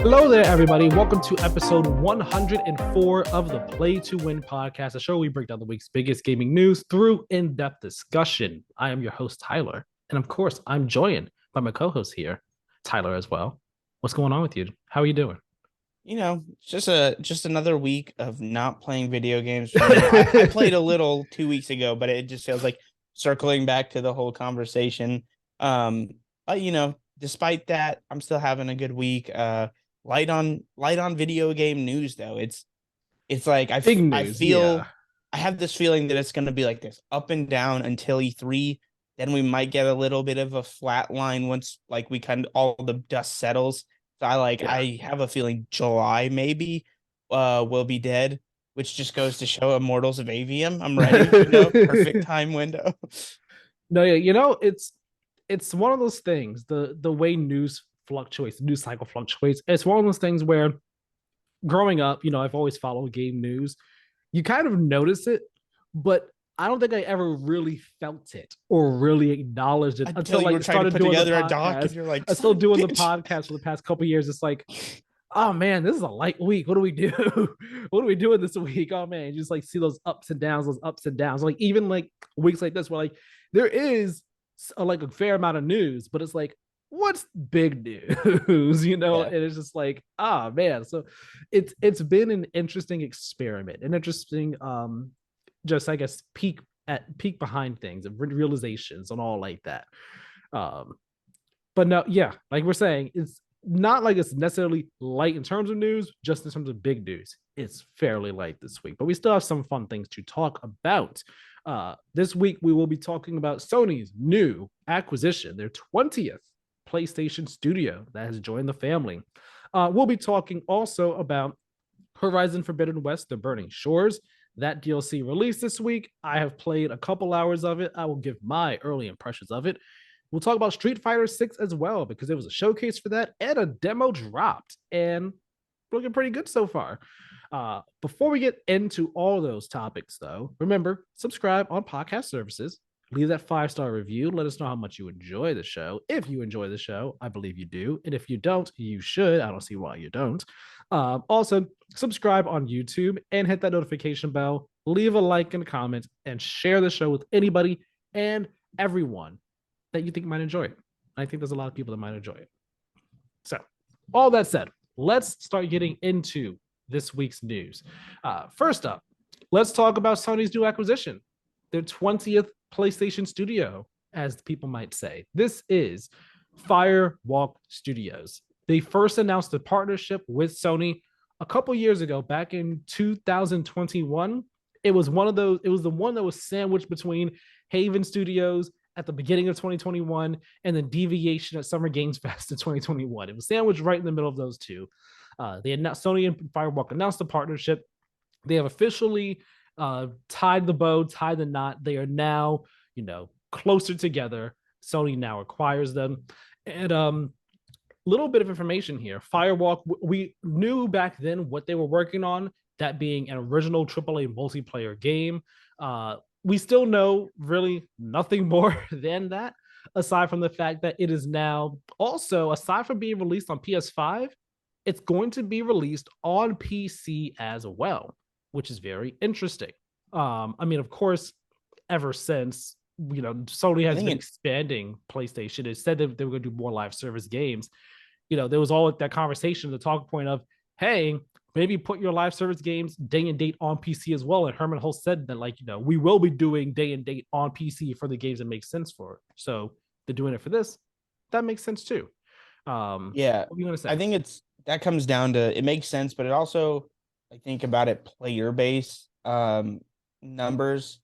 Hello there, everybody. Welcome to episode 104 of the Play to Win podcast, a show where we break down the week's biggest gaming news through in-depth discussion. I am your host, Tyler. And of course, I'm joined by my co-host here, Tyler, as well. What's going on with you? How are you doing? Just another week of not playing video games for me. I played a little 2 weeks ago, but it just feels like circling back to the whole conversation. Despite that, I'm still having a good week. Light on video game news though. It's like Big I news, yeah. feel I have this feeling that it's going to be like this up and down until E3. Then we might get a little bit of a flat line once like we kind of all the dust settles. So I have a feeling July maybe will be dead, which just goes to show Immortals of Avium. I'm ready, perfect time window. No, yeah, it's one of those things. The way news fluctuates, the news cycle fluctuates. It's one of those things where growing up, I've always followed game news. You kind of notice it, but I don't think I ever really felt it or really acknowledged it until you were trying to put together a doc and you're like, I'm still doing the podcast for the past couple of years. It's like, oh man, this is a light week. What do we do? What are we doing this week? Oh man, you just like see those ups and downs. Like even like weeks like this where like there is like a fair amount of news, but it's like, what's big news? Yeah. And it's just like, man. So it's been an interesting experiment, an interesting just I guess peek behind things and realizations and all like that. Um, but no, yeah, like we're saying, it's not like it's necessarily light in terms of news, just in terms of big news. It's fairly light this week, but we still have some fun things to talk about. This week we will be talking about Sony's new acquisition, their 20th PlayStation studio that has joined the family. We'll be talking also about Horizon Forbidden West, The Burning Shores. That DLC released this week. I have played a couple hours of it. I will give my early impressions of it. We'll talk about Street Fighter 6 as well, because there was a showcase for that and a demo dropped, and looking pretty good so far. Before we get into all those topics, though, remember, subscribe on podcast services. Leave that 5-star review. Let us know how much you enjoy the show. If you enjoy the show, I believe you do. And if you don't, you should. I don't see why you don't. Also, subscribe on YouTube and hit that notification bell. Leave a like and a comment and share the show with anybody and everyone that you think might enjoy it. I think there's a lot of people that might enjoy it. So, all that said, let's start getting into this week's news. First up, let's talk about Sony's new acquisition, their 20th PlayStation studio, as people might say. This is Firewalk Studios. They first announced a partnership with Sony a couple years ago, back in 2021. It was the one that was sandwiched between Haven Studios at the beginning of 2021 and then Deviation at Summer Games Fest in 2021. It was sandwiched right in the middle of those two. Sony and Firewalk announced the partnership. They have officially tied the bow, tied the knot. They are now, closer together. Sony now acquires them. And little bit of information here. Firewalk, we knew back then what they were working on, that being an original AAA multiplayer game. We still know really nothing more than that, aside from the fact that it is now also, aside from being released on PS5, it's going to be released on PC as well, which is very interesting. Of course, ever since Sony has been expanding PlayStation, it said that they were going to do more live service games. There was all that conversation, the talk point of, hey, maybe put your live service games day and date on PC as well. And Herman Hulst said that, we will be doing day and date on PC for the games that make sense for it. So they're doing it for this. That makes sense too. Yeah, what are you gonna say? I think that comes down to, it makes sense, but it also, I think about it, player base numbers.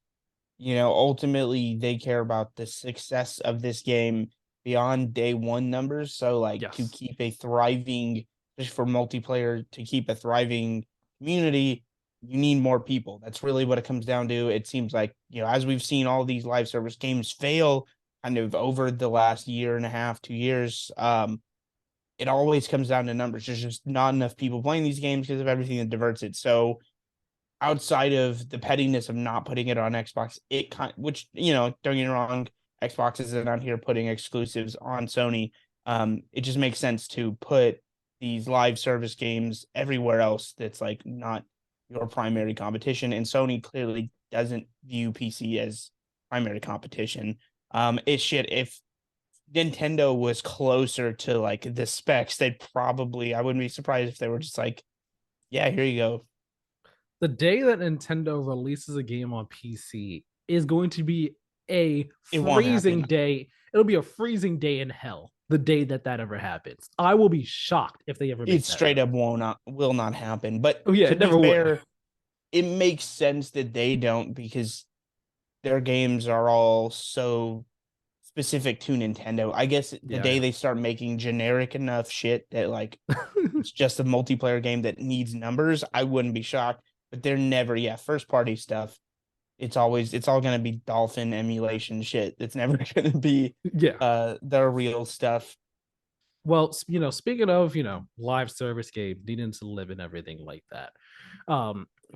Ultimately they care about the success of this game beyond day one numbers. So to keep a thriving, just for multiplayer, to keep a thriving community, you need more people. That's really what it comes down to. It seems like, as we've seen all these live service games fail kind of over the last year and a half, 2 years, it always comes down to numbers. There's just not enough people playing these games because of everything that diverts it. So outside of the pettiness of not putting it on Xbox, which, don't get me wrong, Xbox isn't out here putting exclusives on Sony. It just makes sense to put these live service games everywhere else that's like not your primary competition. And Sony clearly doesn't view PC as primary competition. It's shit. If Nintendo was closer to like the specs, they'd probably, I wouldn't be surprised if they were just like, yeah, here you go. The day that Nintendo releases a game on PC is going to be a It won't freezing happen. day. It'll be a freezing day in hell the day that that ever happens. I will be shocked if they ever It make that straight move. up will not happen. But Oh yeah, to it be never would. fair, it makes sense that they don't because their games are all so specific to Nintendo. I guess the Yeah, day they start making generic enough shit that like it's just a multiplayer game that needs numbers, I wouldn't be shocked. But they're never, yeah, first party stuff. It's all gonna be Dolphin emulation shit. It's never gonna be yeah. their real stuff. Well, speaking of, live service game needing to live and everything like that,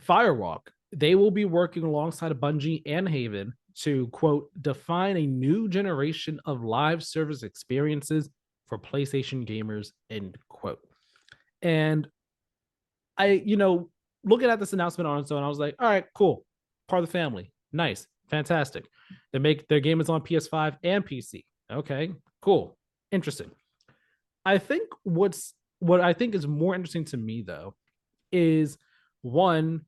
Firewalk, they will be working alongside Bungie and Haven to, quote, define a new generation of live service experiences for PlayStation gamers, end quote. And I, looking at this announcement on its own, I was like, all right, cool. Part of the family. Nice. Fantastic. They make their game is on PS5 and PC. Okay, cool. Interesting. I think what I think is more interesting to me though is one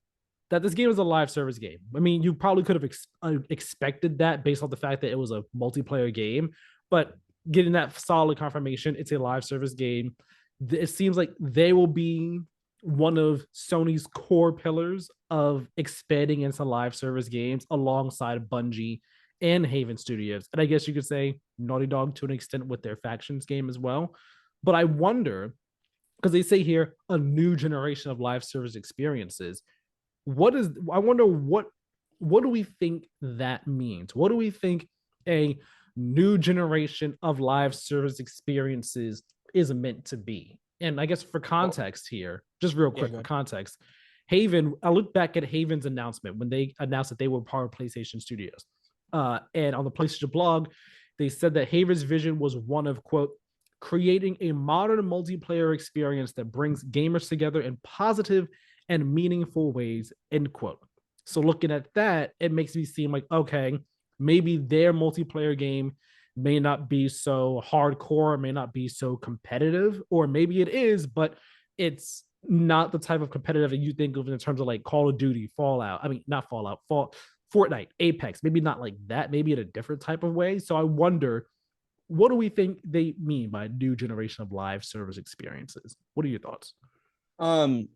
that this game is a live service game. I mean, you probably could have expected that based on the fact that it was a multiplayer game, but getting that solid confirmation, it's a live service game. It seems like they will be one of Sony's core pillars of expanding into live service games alongside Bungie and Haven Studios. And I guess you could say Naughty Dog to an extent with their factions game as well. But I wonder, because they say here a new generation of live service experiences. I wonder what do we think that means? What do we think a new generation of live service experiences is meant to be? And I guess for Well, context here, just real yeah, quick go for ahead. context, Haven, I look back at Haven's announcement when they announced that they were part of PlayStation Studios. And on the PlayStation blog, they said that Haven's vision was one of, quote, creating a modern multiplayer experience that brings gamers together in positive and meaningful ways, end quote. So looking at that, it makes me seem like, okay, maybe their multiplayer game may not be so hardcore, may not be so competitive, or maybe it is, but it's not the type of competitive that you think of in terms of like Call of Duty, Fallout. I mean, not Fallout, Fortnite, Apex, maybe not like that, maybe in a different type of way. So I wonder, what do we think they mean by new generation of live service experiences? What are your thoughts? Um,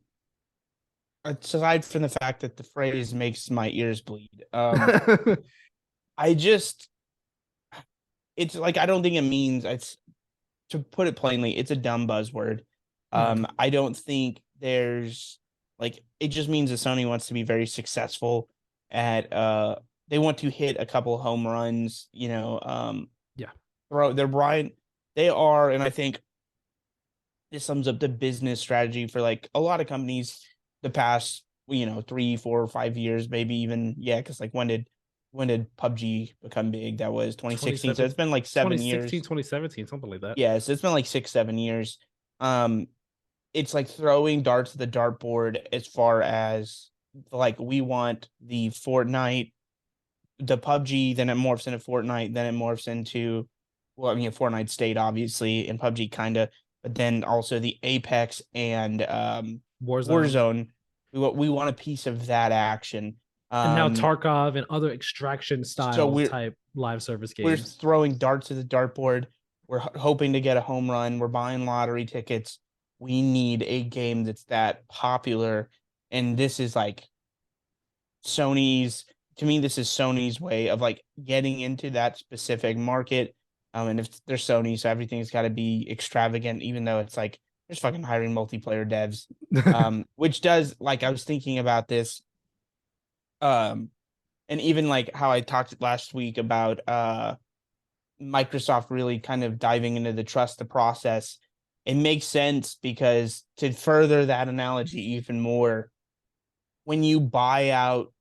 aside from the fact that the phrase makes my ears bleed, I just it's like I don't think it means it's to put it plainly, it's a dumb buzzword. I don't think there's like it just means that Sony wants to be very successful at they want to hit a couple of home runs, Yeah. throw they're Brian they are, and I think this sums up the business strategy for like a lot of companies the past 3 4 5 years, maybe even, yeah, because like when did PUBG become big? That was 2016, so 27, it's been like 7 years. 2017, something like that. Yeah, so it's been like 6 7 years. um it's like throwing darts at the dartboard as far as like we want the Fortnite, the PUBG, then it morphs into Fortnite, then it morphs into, well, I mean, Fortnite stayed obviously, and PUBG kind of, but then also the Apex and Warzone. Warzone. We want a piece of that action. And now Um, Tarkov and other extraction so style type live service we're games. throwing darts at the dartboard. We're hoping to get a home run. We're buying lottery tickets. We need a game that's that popular, and this is like Sony's to me, this is Sony's way of like getting into that specific market. And if they're Sony, so everything's got to be extravagant, even though it's like there's fucking hiring multiplayer devs. Which does, like, I was thinking about this. Um, and even like how I talked last week about Microsoft really kind of diving into the trust the process. It makes sense because to further that analogy even more, when you buy out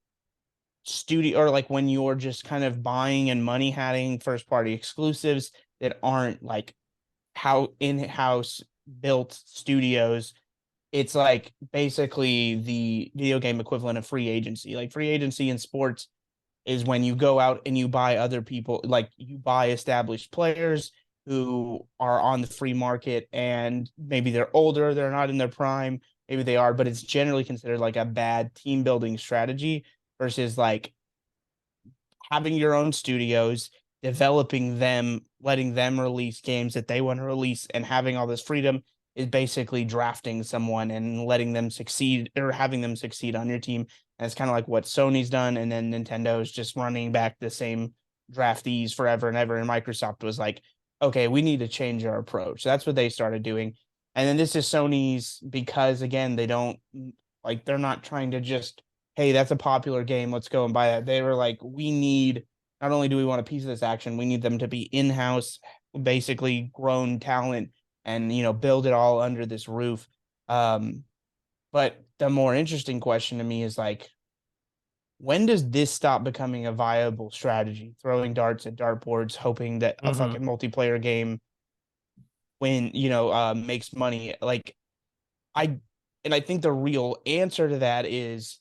studio, or like when you're just kind of buying and money hatting first party exclusives that aren't like how in-house built studios, it's like basically the video game equivalent of free agency. Like free agency in sports is when you go out and you buy other people, like you buy established players who are on the free market, and maybe they're older, they're not in their prime, maybe they are, but it's generally considered like a bad team building strategy versus like having your own studios, developing them, letting them release games that they want to release, and having all this freedom is basically drafting someone and letting them succeed or having them succeed on your team. And it's kind of like what Sony's done, and then Nintendo is just running back the same draftees forever and ever. And Microsoft was like, okay, we need to change our approach. So that's what they started doing. And then this is Sony's, because again, they don't like, they're not trying to just, hey, that's a popular game, let's go and buy that. They were like, we need, not only do we want a piece of this action, we need them to be in-house, basically grown talent, and build it all under this roof. But the more interesting question to me is like, when does this stop becoming a viable strategy? Throwing darts at dartboards, hoping that a fucking multiplayer game makes money. Like, I think the real answer to that is,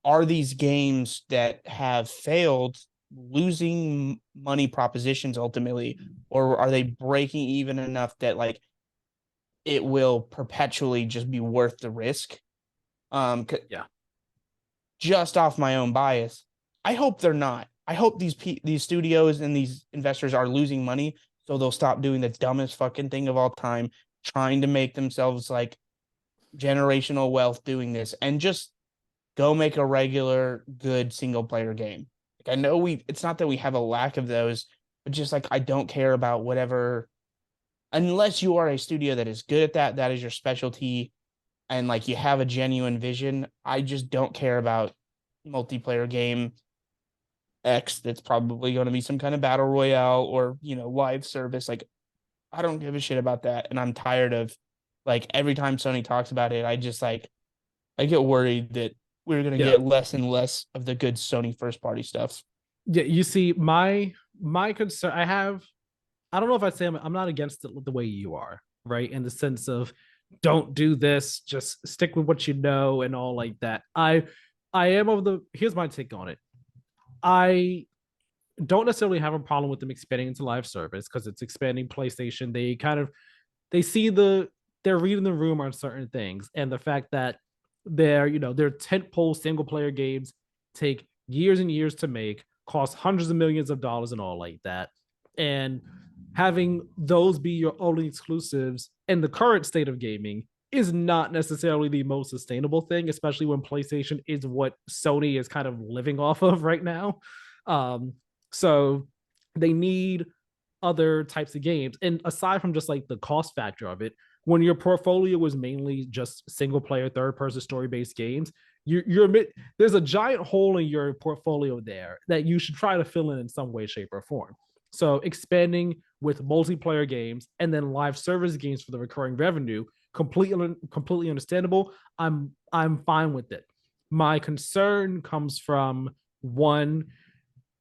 are these games that have failed losing money propositions ultimately, or are they breaking even enough that like it will perpetually just be worth the risk? Yeah. Just off my own bias, I hope they're not. I hope these studios and these investors are losing money, so they'll stop doing the dumbest fucking thing of all time, trying to make themselves like generational wealth doing this, and just go make a regular good single player game. Like, I know it's not that we have a lack of those, but just like, I don't care about whatever, unless you are a studio that is good at that is your specialty, and like you have a genuine vision. I just don't care about multiplayer game X that's probably going to be some kind of battle royale or live service. Like, I don't give a shit about that, and I'm tired of, like, every time Sony talks about it, I just like, I get worried that we're going to Yeah. get less and less of the good Sony first party stuff. Yeah, you see, my concern, I don't know if I'd say I'm not against it the way you are, right? In the sense of, don't do this, just stick with what you know and all like that. I am of the, here's my take on it. I don't necessarily have a problem with them expanding into live service because it's expanding PlayStation. They see they're reading the room on certain things, and the fact that their tentpole single player games take years and years to make, cost hundreds of millions of dollars and all like that, and having those be your only exclusives in the current state of gaming is not necessarily the most sustainable thing, especially when PlayStation is what Sony is kind of living off of right now. Um, so they need other types of games. And aside from just like the cost factor of it, when your portfolio was mainly just single player, third person story based games, you're there's a giant hole in your portfolio there that you should try to fill in some way, shape, or form. So expanding with multiplayer games and then live service games for the recurring revenue, completely understandable. I'm fine with it. My concern comes from, one,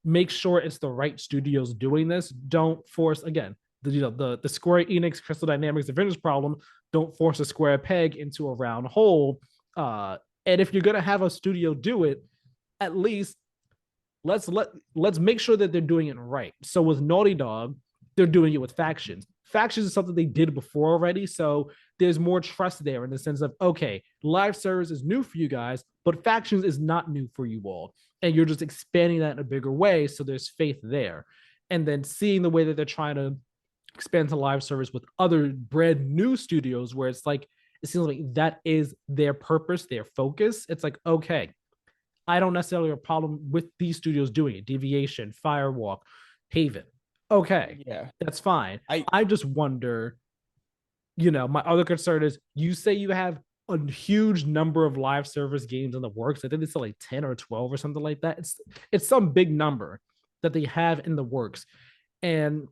make sure it's the right studios doing this. Don't force, again, the Square Enix Crystal Dynamics Avengers problem. Don't force a square peg into a round hole. And if you're gonna have a studio do it, at least let's make sure that they're doing it right. So with Naughty Dog, they're doing it with Factions. Factions is something they did before already, so there's more trust there in the sense of, okay, live service is new for you guys, but Factions is not new for you all, and you're just expanding that in a bigger way, so there's faith there. And then seeing the way that they're trying to expand to live service with other brand new studios, where it's like, it seems like that is their purpose, their focus. It's like, okay, I don't necessarily have a problem with these studios doing it. Deviation, Firewalk, Haven. Okay, Yeah. that's fine. I I just wonder, my other concern is, you say you have a huge number of live service games in the works. I think it's like 10 or 12 or something like that. It's some big number that they have in the works. And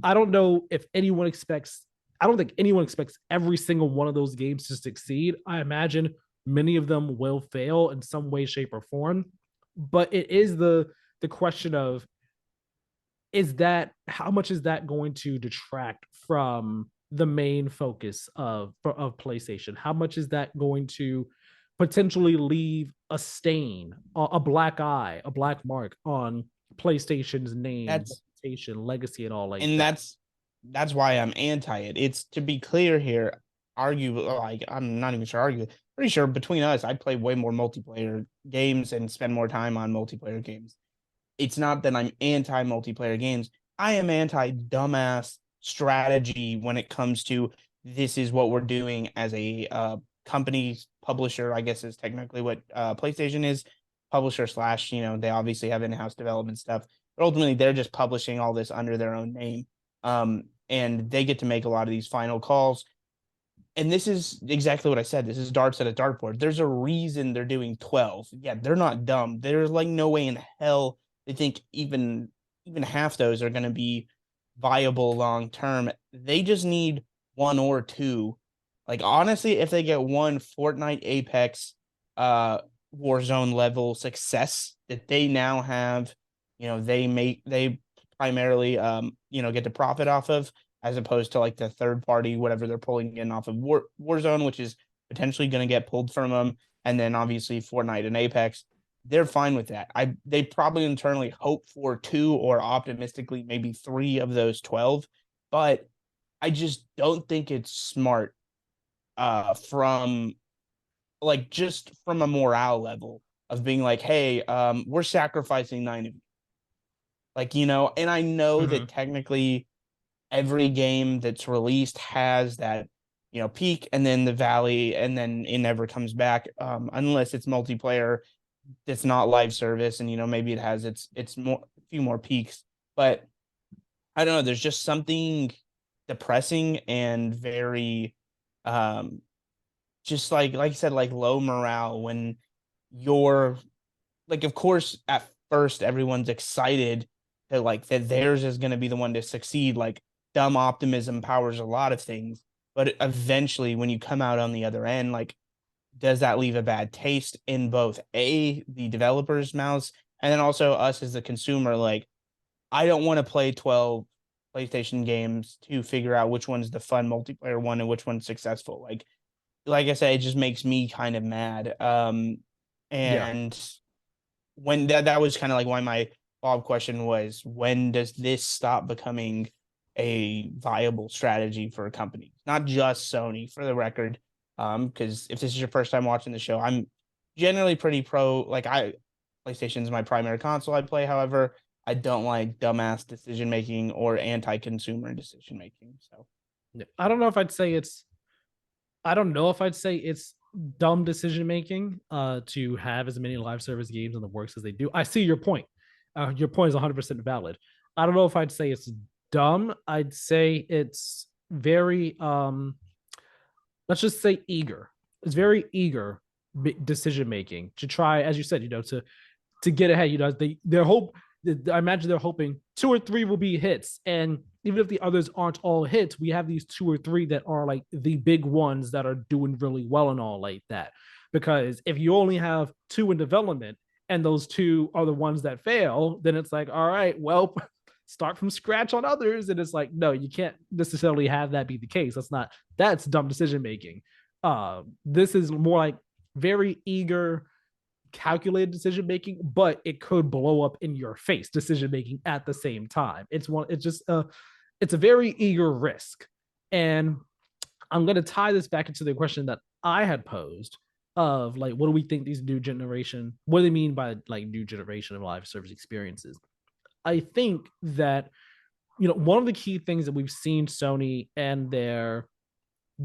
I don't know if anyone expects, I don't think anyone expects every single one of those games to succeed. I imagine many of them will fail in some way, shape, or form. But it is the question of, is that, how much is that going to detract from the main focus of PlayStation? How much is that going to potentially leave a stain, a black eye, a black mark on PlayStation's name, That's reputation, legacy, and all like and that? that's why I'm anti it. It's to be clear here, argue like I'm not even sure argue. Pretty sure between us, I play way more multiplayer games and spend more time on multiplayer games. It's not that I'm anti multiplayer games. I am anti dumbass strategy when it comes to this is what we're doing as a company publisher. I guess is technically what PlayStation is, publisher slash. They obviously have in house development stuff, but ultimately they're just publishing all this under their own name, and they get to make a lot of these final calls. And this is exactly what I said. This is darts at a dartboard. There's a reason they're doing 12. Yeah, they're not dumb. There's like no way in hell they think even half those are going to be viable long term. They just need one or two. Like honestly, if they get one Fortnite Apex Warzone level success that they now have, they primarily get to profit off of, as opposed to like the third party, whatever they're pulling in off of Warzone, which is potentially going to get pulled from them. And then obviously Fortnite and Apex, they're fine with that. They probably internally hope for two or optimistically maybe three of those 12, but I just don't think it's smart from like just from a morale level of being like, hey, we're sacrificing nine of you. Like, and I know Mm-hmm. that technically every game that's released has that peak and then the valley and then it never comes back unless it's multiplayer that's not live service and maybe it has it's more a few more peaks, but I don't know, there's just something depressing and very um just like I said, like low morale when you're like, of course at first everyone's excited that like that theirs is going to be the one to succeed, like dumb optimism powers a lot of things, but eventually when you come out on the other end, like does that leave a bad taste in both the developers mouths and then also us as the consumer? Like I don't want to play 12 PlayStation games to figure out which one's the fun multiplayer one and which one's successful. Like I said, it just makes me kind of mad. Yeah. And when that was kind of like why my follow-up question was, when does this stop becoming a viable strategy for a company, not just Sony, for the record? Because if this is your first time watching the show, I'm generally pretty pro. Like PlayStation is my primary console I play. However, I don't like dumbass decision making or anti-consumer decision making. So I don't know if I'd say it's I don't know if I'd say it's dumb decision making to have as many live service games in the works as they do. I see your point. Your point is 100% valid. I don't know if I'd say it's dumb. I'd say it's very let's just say eager. It's very eager decision making to try, as you said, to get ahead. Their hope. I imagine they're hoping two or three will be hits, and even if the others aren't all hits, we have these two or three that are like the big ones that are doing really well and all like that. Because if you only have two in development and those two are the ones that fail, then it's like, all right, well, start from scratch on others. And it's like, no, you can't necessarily have that be the case. That's dumb decision making. This is more like very eager, calculated decision making, but it could blow up in your face decision making at the same time. It's a very eager risk. And I'm going to tie this back into the question that I had posed of like, what do we think these new generation, what do they mean by like new generation of live service experiences? I think that, one of the key things that we've seen Sony and their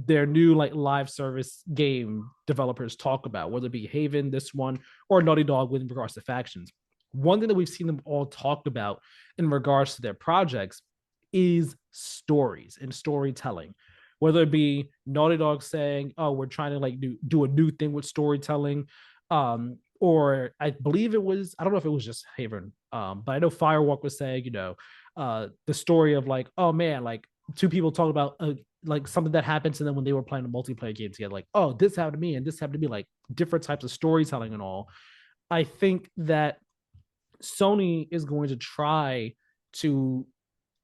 new like live service game developers talk about, whether it be Haven, this one, or Naughty Dog with regards to factions. One thing that we've seen them all talk about in regards to their projects is stories and storytelling. Whether it be Naughty Dog saying, "Oh, we're trying to like do a new thing with storytelling," or I believe I don't know if it was just Haven, but I know Firewalk was saying, the story of like, oh man, like two people talk about like something that happened to them when they were playing a multiplayer game together, like, oh, this happened to me and this happened to me, like different types of storytelling and all. I think that Sony is going to try to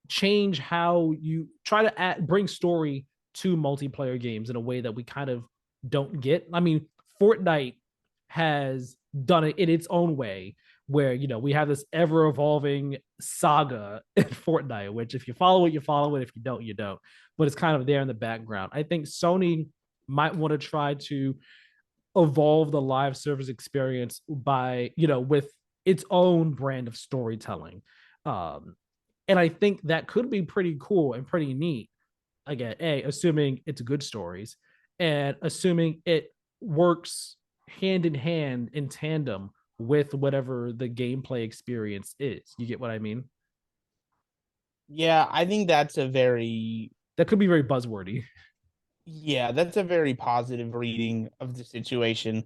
change how you try to bring story to multiplayer games in a way that we kind of don't get. I mean, Fortnite has done it in its own way, where we have this ever evolving saga in Fortnite, which if you follow it, you follow it. If you don't, you don't. But it's kind of there in the background. I think Sony might want to try to evolve the live service experience by with its own brand of storytelling. And I think that could be pretty cool and pretty neat. Again, assuming it's good stories and assuming it works hand in hand in tandem with whatever the gameplay experience is. You get what I mean? Yeah, I think that's a very That could be very buzzwordy. yeah, that's a very positive reading of the situation.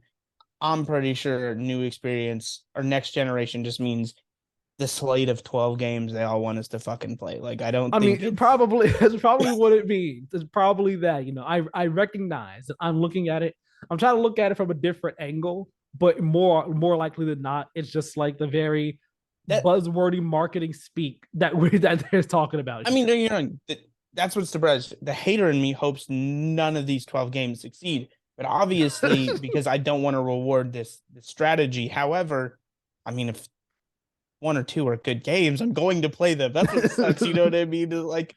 I'm pretty sure new experience or next generation just means the slate of 12 games they all want us to fucking play. Like I don't I think mean, it's probably that's probably what it means. It's probably that. I recognize that I'm looking at it. I'm trying to look at it from a different angle, but more likely than not, it's just like the very that buzzwordy marketing speak that they're talking about I here. mean, that's what's surprised. The hater in me hopes none of these 12 games succeed, but obviously because I don't want to reward this strategy. However, I mean, if one or two are good games, I'm going to play them. That's what sucks. You know what I mean? Like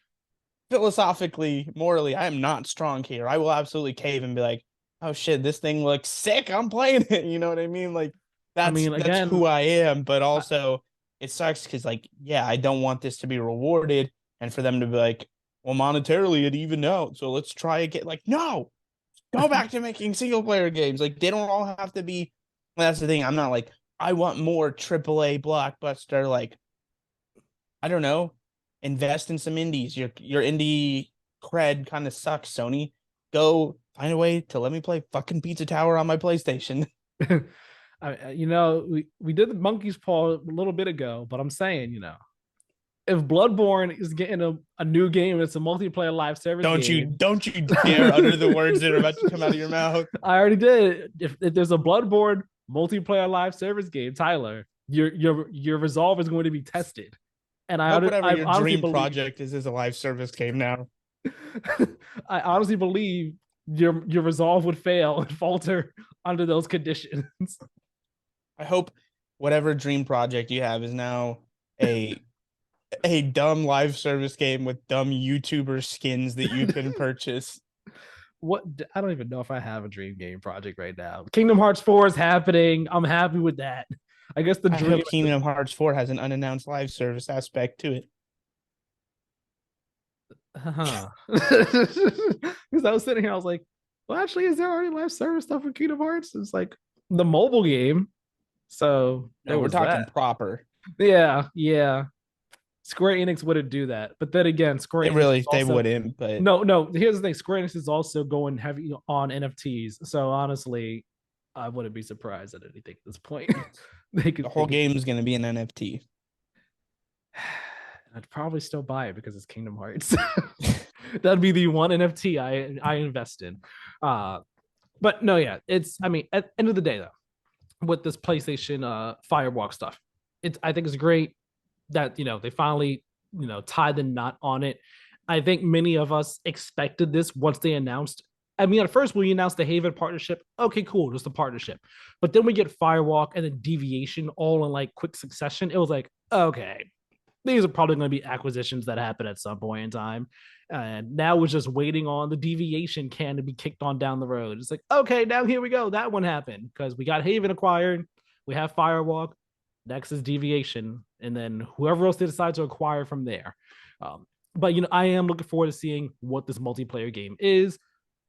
philosophically, morally, I am not strong here. I will absolutely cave and be like, oh shit, this thing looks sick. I'm playing it. You know what I mean? Like I that's mean, that's again, who I am. But also it sucks because like, yeah, I don't want this to be rewarded and for them to be like, well, monetarily it evened out. So let's try again. Like, no, go back to making single player games. Like they don't all have to be. That's the thing. I'm not like, I want more AAA blockbuster. Like, I don't know, invest in some indies. Your indie cred kind of sucks, Sony. Go find a way to let me play fucking Pizza Tower on my PlayStation. we did the monkey's paw a little bit ago, but I'm saying, if Bloodborne is getting a new game, it's a multiplayer live service game. Don't you dare utter the words that are about to come out of your mouth. I already did. If there's a Bloodborne multiplayer live service game, Tyler, your resolve is going to be tested. And I hope whatever I your honestly dream believe project is a live service game now. I honestly believe your resolve would fail and falter under those conditions. I hope whatever dream project you have is now a a dumb live service game with dumb YouTuber skins that you can purchase. What I don't even know if I have a dream game project right now. Kingdom Hearts 4 is happening. I'm happy with that. I guess the I dream. hope Kingdom Hearts 4 has an unannounced live service aspect to it. Because I was sitting here, I was like, well, actually, is there already live service stuff for Kingdom Hearts? It's like the mobile game. So No, there we're was talking that. proper. Yeah, yeah. Square Enix wouldn't do that. But then again, Square Enix is They also wouldn't, but no. Here's the thing: Square Enix is also going heavy on NFTs. So honestly, I wouldn't be surprised at anything at this point. the whole game is going to be an NFT. I'd probably still buy it because it's Kingdom Hearts. That'd be the one NFT I invest in. But no, yeah, it's. I mean, at the end of the day, though, with this PlayStation Firewalk stuff, I think it's great that they finally tied the knot on it. I think many of us expected this once they announced. I mean, at first when we announced the Haven partnership, okay, cool, just a partnership. But then we get Firewalk and then Deviation all in like quick succession. It was like, okay, these are probably going to be acquisitions that happen at some point in time. And now we're just waiting on the Deviation can to be kicked on down the road. It's like, okay, now here we go. That one happened because we got Haven acquired. We have Firewalk. Next is Deviation. And then whoever else they decide to acquire from there. But I am looking forward to seeing what this multiplayer game is.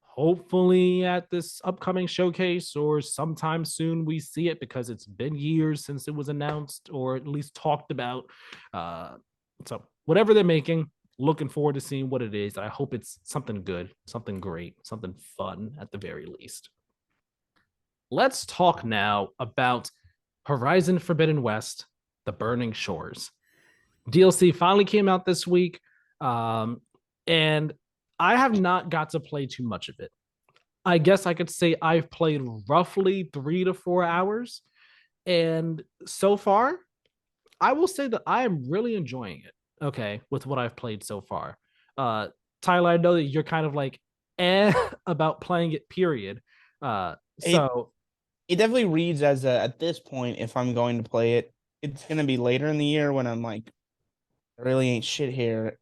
Hopefully at this upcoming showcase or sometime soon we see it, because it's been years since it was announced or at least talked about. So whatever they're making, looking forward to seeing what it is. I hope it's something good, something great, something fun at the very least. Let's talk now about Horizon Forbidden West, The Burning Shores. DLC finally came out this week. And I have not got to play too much of it. I guess I could say I've played roughly 3 to 4 hours. And so far, I will say that I am really enjoying it. Okay, with what I've played so far. Tyler, I know that you're kind of like and about playing it. Period. It So it definitely reads as a, at this point, if I'm going to play it, it's gonna be later in the year when I'm like, there really ain't shit here.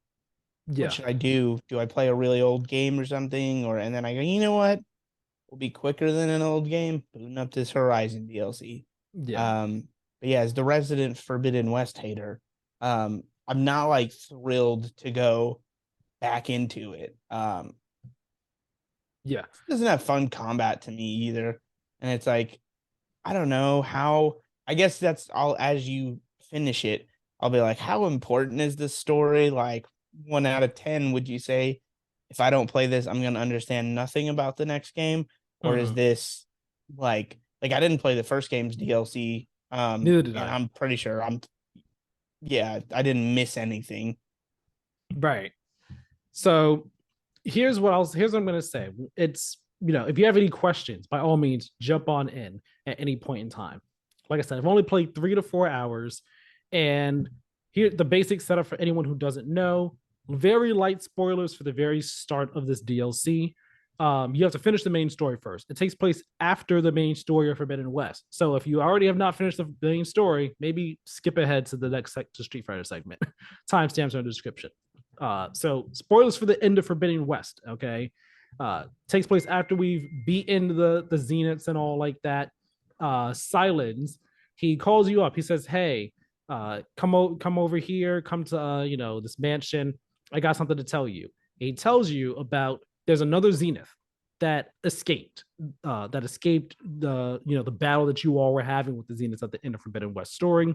What yeah, should I do? Do I play a really old game or something? Or and then I go, you know what? Will be quicker than an old game. Booting up this Horizon DLC. yeah, But yeah, as the resident Forbidden West hater, I'm not like thrilled to go back into it. yeah. It doesn't have fun combat to me either, and it's like I don't know how. I guess that's all as you finish it. I'll be like, how important is this story? Like 1 out of 10, would you say? If I don't play this, I'm gonna understand nothing about the next game, or is Mhm. this like I didn't play the first game's DLC, Neither did and I. I'm pretty sure yeah, I didn't miss anything. Right. So here's what I'm gonna say. It's if you have any questions, by all means, jump on in at any point in time. Like I said, I've only played 3 to 4 hours, and here the basic setup for anyone who doesn't know. Very light spoilers for the very start of this DLC. You have to finish the main story first. It takes place after the main story of Forbidden West. So if you already have not finished the main story, maybe skip ahead to the next to Street Fighter segment. Timestamps are in the description. So spoilers for the end of Forbidden West. Okay, takes place after we've beaten the Zeniths and all like that. Silence. He calls you up. He says, "Hey, come over here. Come to this mansion. I got something to tell you." He tells you about there's another Zenith that escaped. That escaped the battle that you all were having with the Zeniths at the end of Forbidden West story.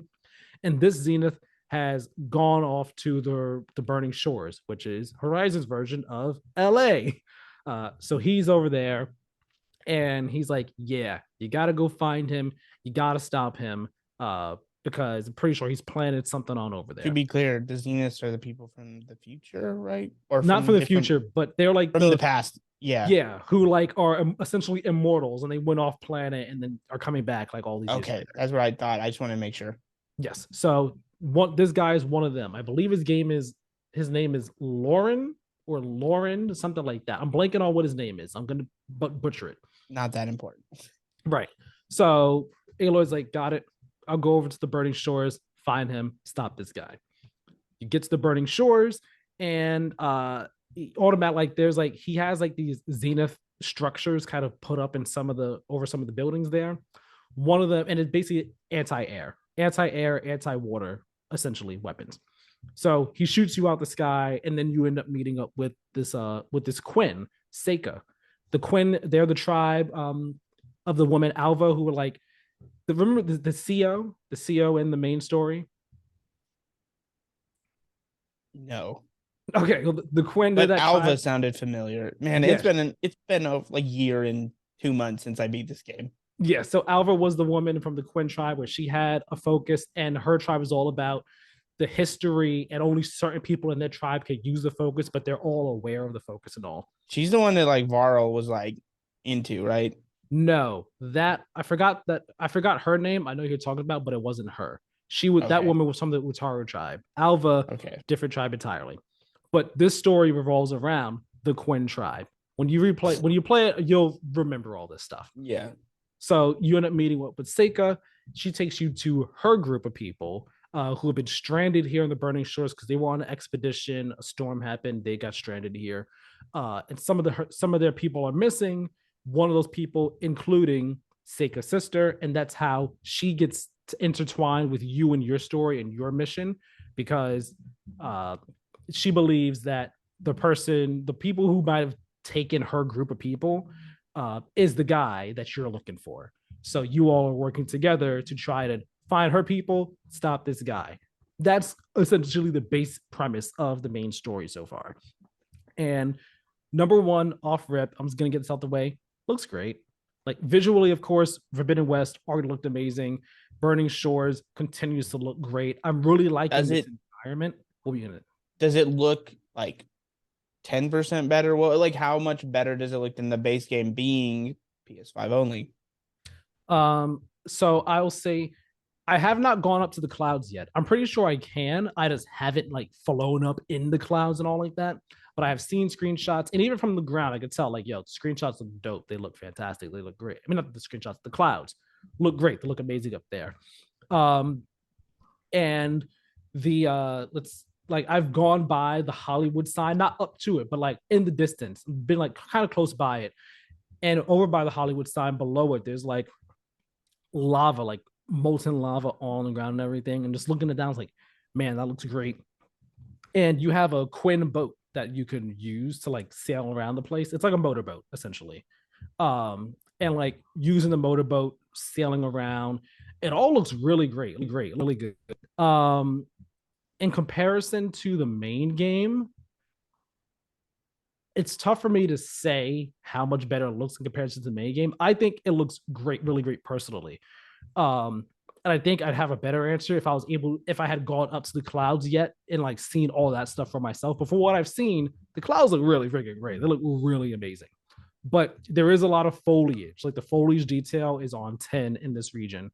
And this Zenith has gone off to the Burning Shores, which is Horizon's version of LA. So he's over there and he's like, yeah, you got to go find him. You got to stop him because I'm pretty sure he's planted something on over To there. be clear, the Zeniths are the people from the future, right? Or Not for from the different future, but they're like from the past. Yeah. yeah, who like are essentially immortals and they went off planet and then are coming back like all these years Okay, later. that's what I thought. I just want to make sure. Yes. So this guy is one of them. I believe his name is Lauren or Lauren, something like that. I'm blanking on what his name is. I'm gonna butcher it. Not that important. Right. So Aloy's like, got it. I'll go over to the Burning Shores, find him, stop this guy. He gets to the Burning Shores, and automatic like there's like he has like these zenith structures kind of put up in some of the buildings there. One of them, and it's basically anti-air, anti-water, essentially weapons. So he shoots you out the sky, and then you end up meeting up with this Quinn, Seika. The Quinn, they're the tribe of the woman Alva, who were like remember the CO in the main story. No. Okay, well, the Quinn, they're But that Alva tribe. sounded familiar. Man, Yeah, it's been a like year and 2 months since I beat this game. yeah. So Alva was the woman from the Quinn tribe where she had a focus, and her tribe is all about the history, and only certain people in their tribe can use the focus, but they're all aware of the focus and all. She's the one that like Varl was like into, right? No, I forgot her name. I know you're talking about, but it wasn't her. She was that Okay. woman was from the Utaru tribe. Alva, Okay. different tribe entirely. But this story revolves around the Quinn tribe. When you play it, you'll remember all this stuff. Yeah. So you end up meeting with Seika. She takes you to her group of people who have been stranded here in the Burning Shores because they were on an expedition. A storm happened. They got stranded here, and some of their people are missing. One of those people, including Seika's sister, and that's how she gets intertwined with you and your story and your mission because uh, she believes that the people who might have taken her group of people is the guy that you're looking for. So you all are working together to try to find her people, stop this guy. That's essentially the base premise of the main story so far. And number one, off rip, I'm just gonna get this out the way. Looks great. Like visually, of course, Forbidden West already looked amazing. Burning Shores continues to look great. I'm really liking Does this it environment. What were you gonna? does it look like 10% better? Well, like how much better does it look than the base game being PS5 only? So I'll say I have not gone up to the clouds yet. I'm pretty sure I can. I just haven't like flown up in the clouds and all like that. but I have seen screenshots, and even from the ground, I could tell like, yo, screenshots look dope. They look fantastic. They look great. I mean, not the screenshots, the clouds look great. They look amazing up there. Um, and the let's like I've gone by the Hollywood sign, not up to it, but like in the distance, been like kind of close by it. And over by the Hollywood sign below it, there's like lava, like molten lava all on the ground and everything. And just looking it down, it's like, man, that looks great. And you have a Quinn boat that you can use to like sail around the place. It's like a motorboat essentially. And like using the motorboat, sailing around, it all looks really great, really good. In comparison to the main game, it's tough for me to say how much better it looks in comparison to the main game. I think it looks great, really great personally. Um, and I think I'd have a better answer if I had gone up to the clouds yet and like seen all that stuff for myself. But for what I've seen, the clouds look really freaking great. They look really amazing. But there is a lot of foliage. Like the foliage detail is on 10 in this region.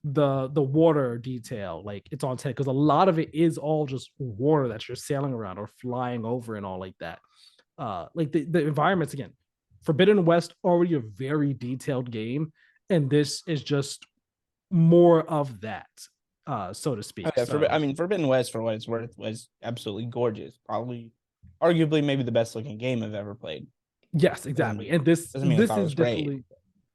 The water detail, like it's on 10 because a lot of it is all just water that you're sailing around or flying over and all like that. Like the environments again, Forbidden West already a very detailed game, and this is just more of that, so to speak. Yeah, So I mean, Forbidden West, for what it's worth, was absolutely gorgeous. Probably, arguably, maybe the best looking game I've ever played. yes, Doesn't exactly. mean And this doesn't mean I this thought it is was great. definitely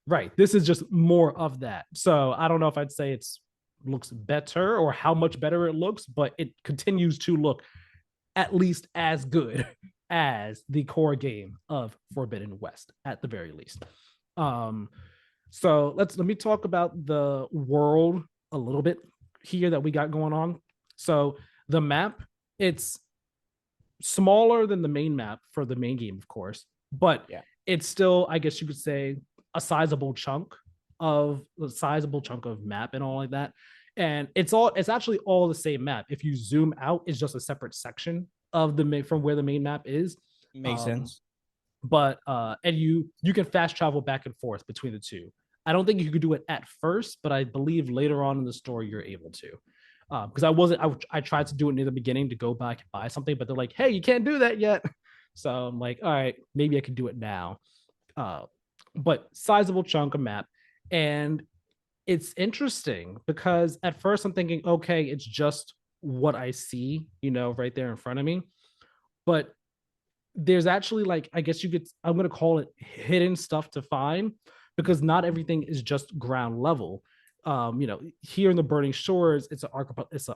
right. This is just more of that. So I don't know if I'd say it's looks better or how much better it looks, but it continues to look at least as good as the core game of Forbidden West, at the very least. Um, so let me talk about the world a little bit here that we got going on. So the map, it's smaller than the main map for the main game, of course, but Yeah, it's still, I guess you could say, a sizable chunk of map and all like that. And it's actually all the same map. If you zoom out, it's just a separate section of the from where the main map is. makes Um, sense. but and you can fast travel back and forth between the two. I don't think you could do it at first, but I believe later on in the story you're able to. Because I tried to do it near the beginning to go back and buy something, but they're like, hey, you can't do that yet. So I'm like, all right, maybe I can do it now. Uh, but sizable chunk of map. And it's interesting because at first I'm thinking, okay, it's just what I see, right there in front of me. But there's actually like, I guess I'm going to call it hidden stuff to find because not everything is just ground level. Here in the Burning Shores, it's an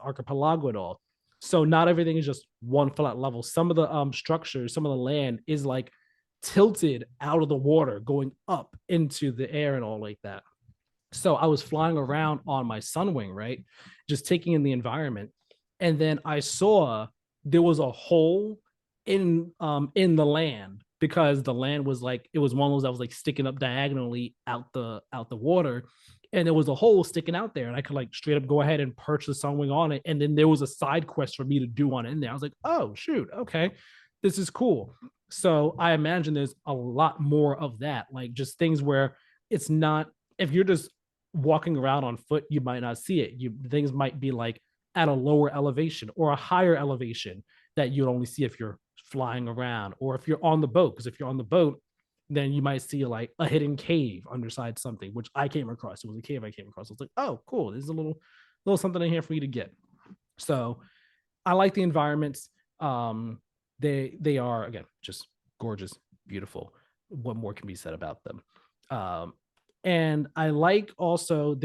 archipelago at all. So not everything is just one flat level. Some of the structures, some of the land is like tilted out of the water, going up into the air and all like that. So I was flying around on my Sunwing, right? Just taking in the environment. And then I saw there was a hole in the land because the land was like it was one of those that was like sticking up diagonally out the water. And there was a hole sticking out there, and I could like straight up go ahead and perch the Sunwing on it. And then there was a side quest for me to do on it in there. I was like, oh shoot, okay, this is cool. So I imagine there's a lot more of that, like just things where it's not if you're just walking around on foot, you might not see it. Things might be like at a lower elevation or a higher elevation that you'd only see if you're flying around or if you're on the boat. Because if you're on the boat, then you might see like a hidden cave underside something, which I came across. It was a cave I came across. I was like, oh, cool. There's a little something in here for you to get. So I like the environments. They are again just gorgeous, beautiful. What more can be said about them? And I like also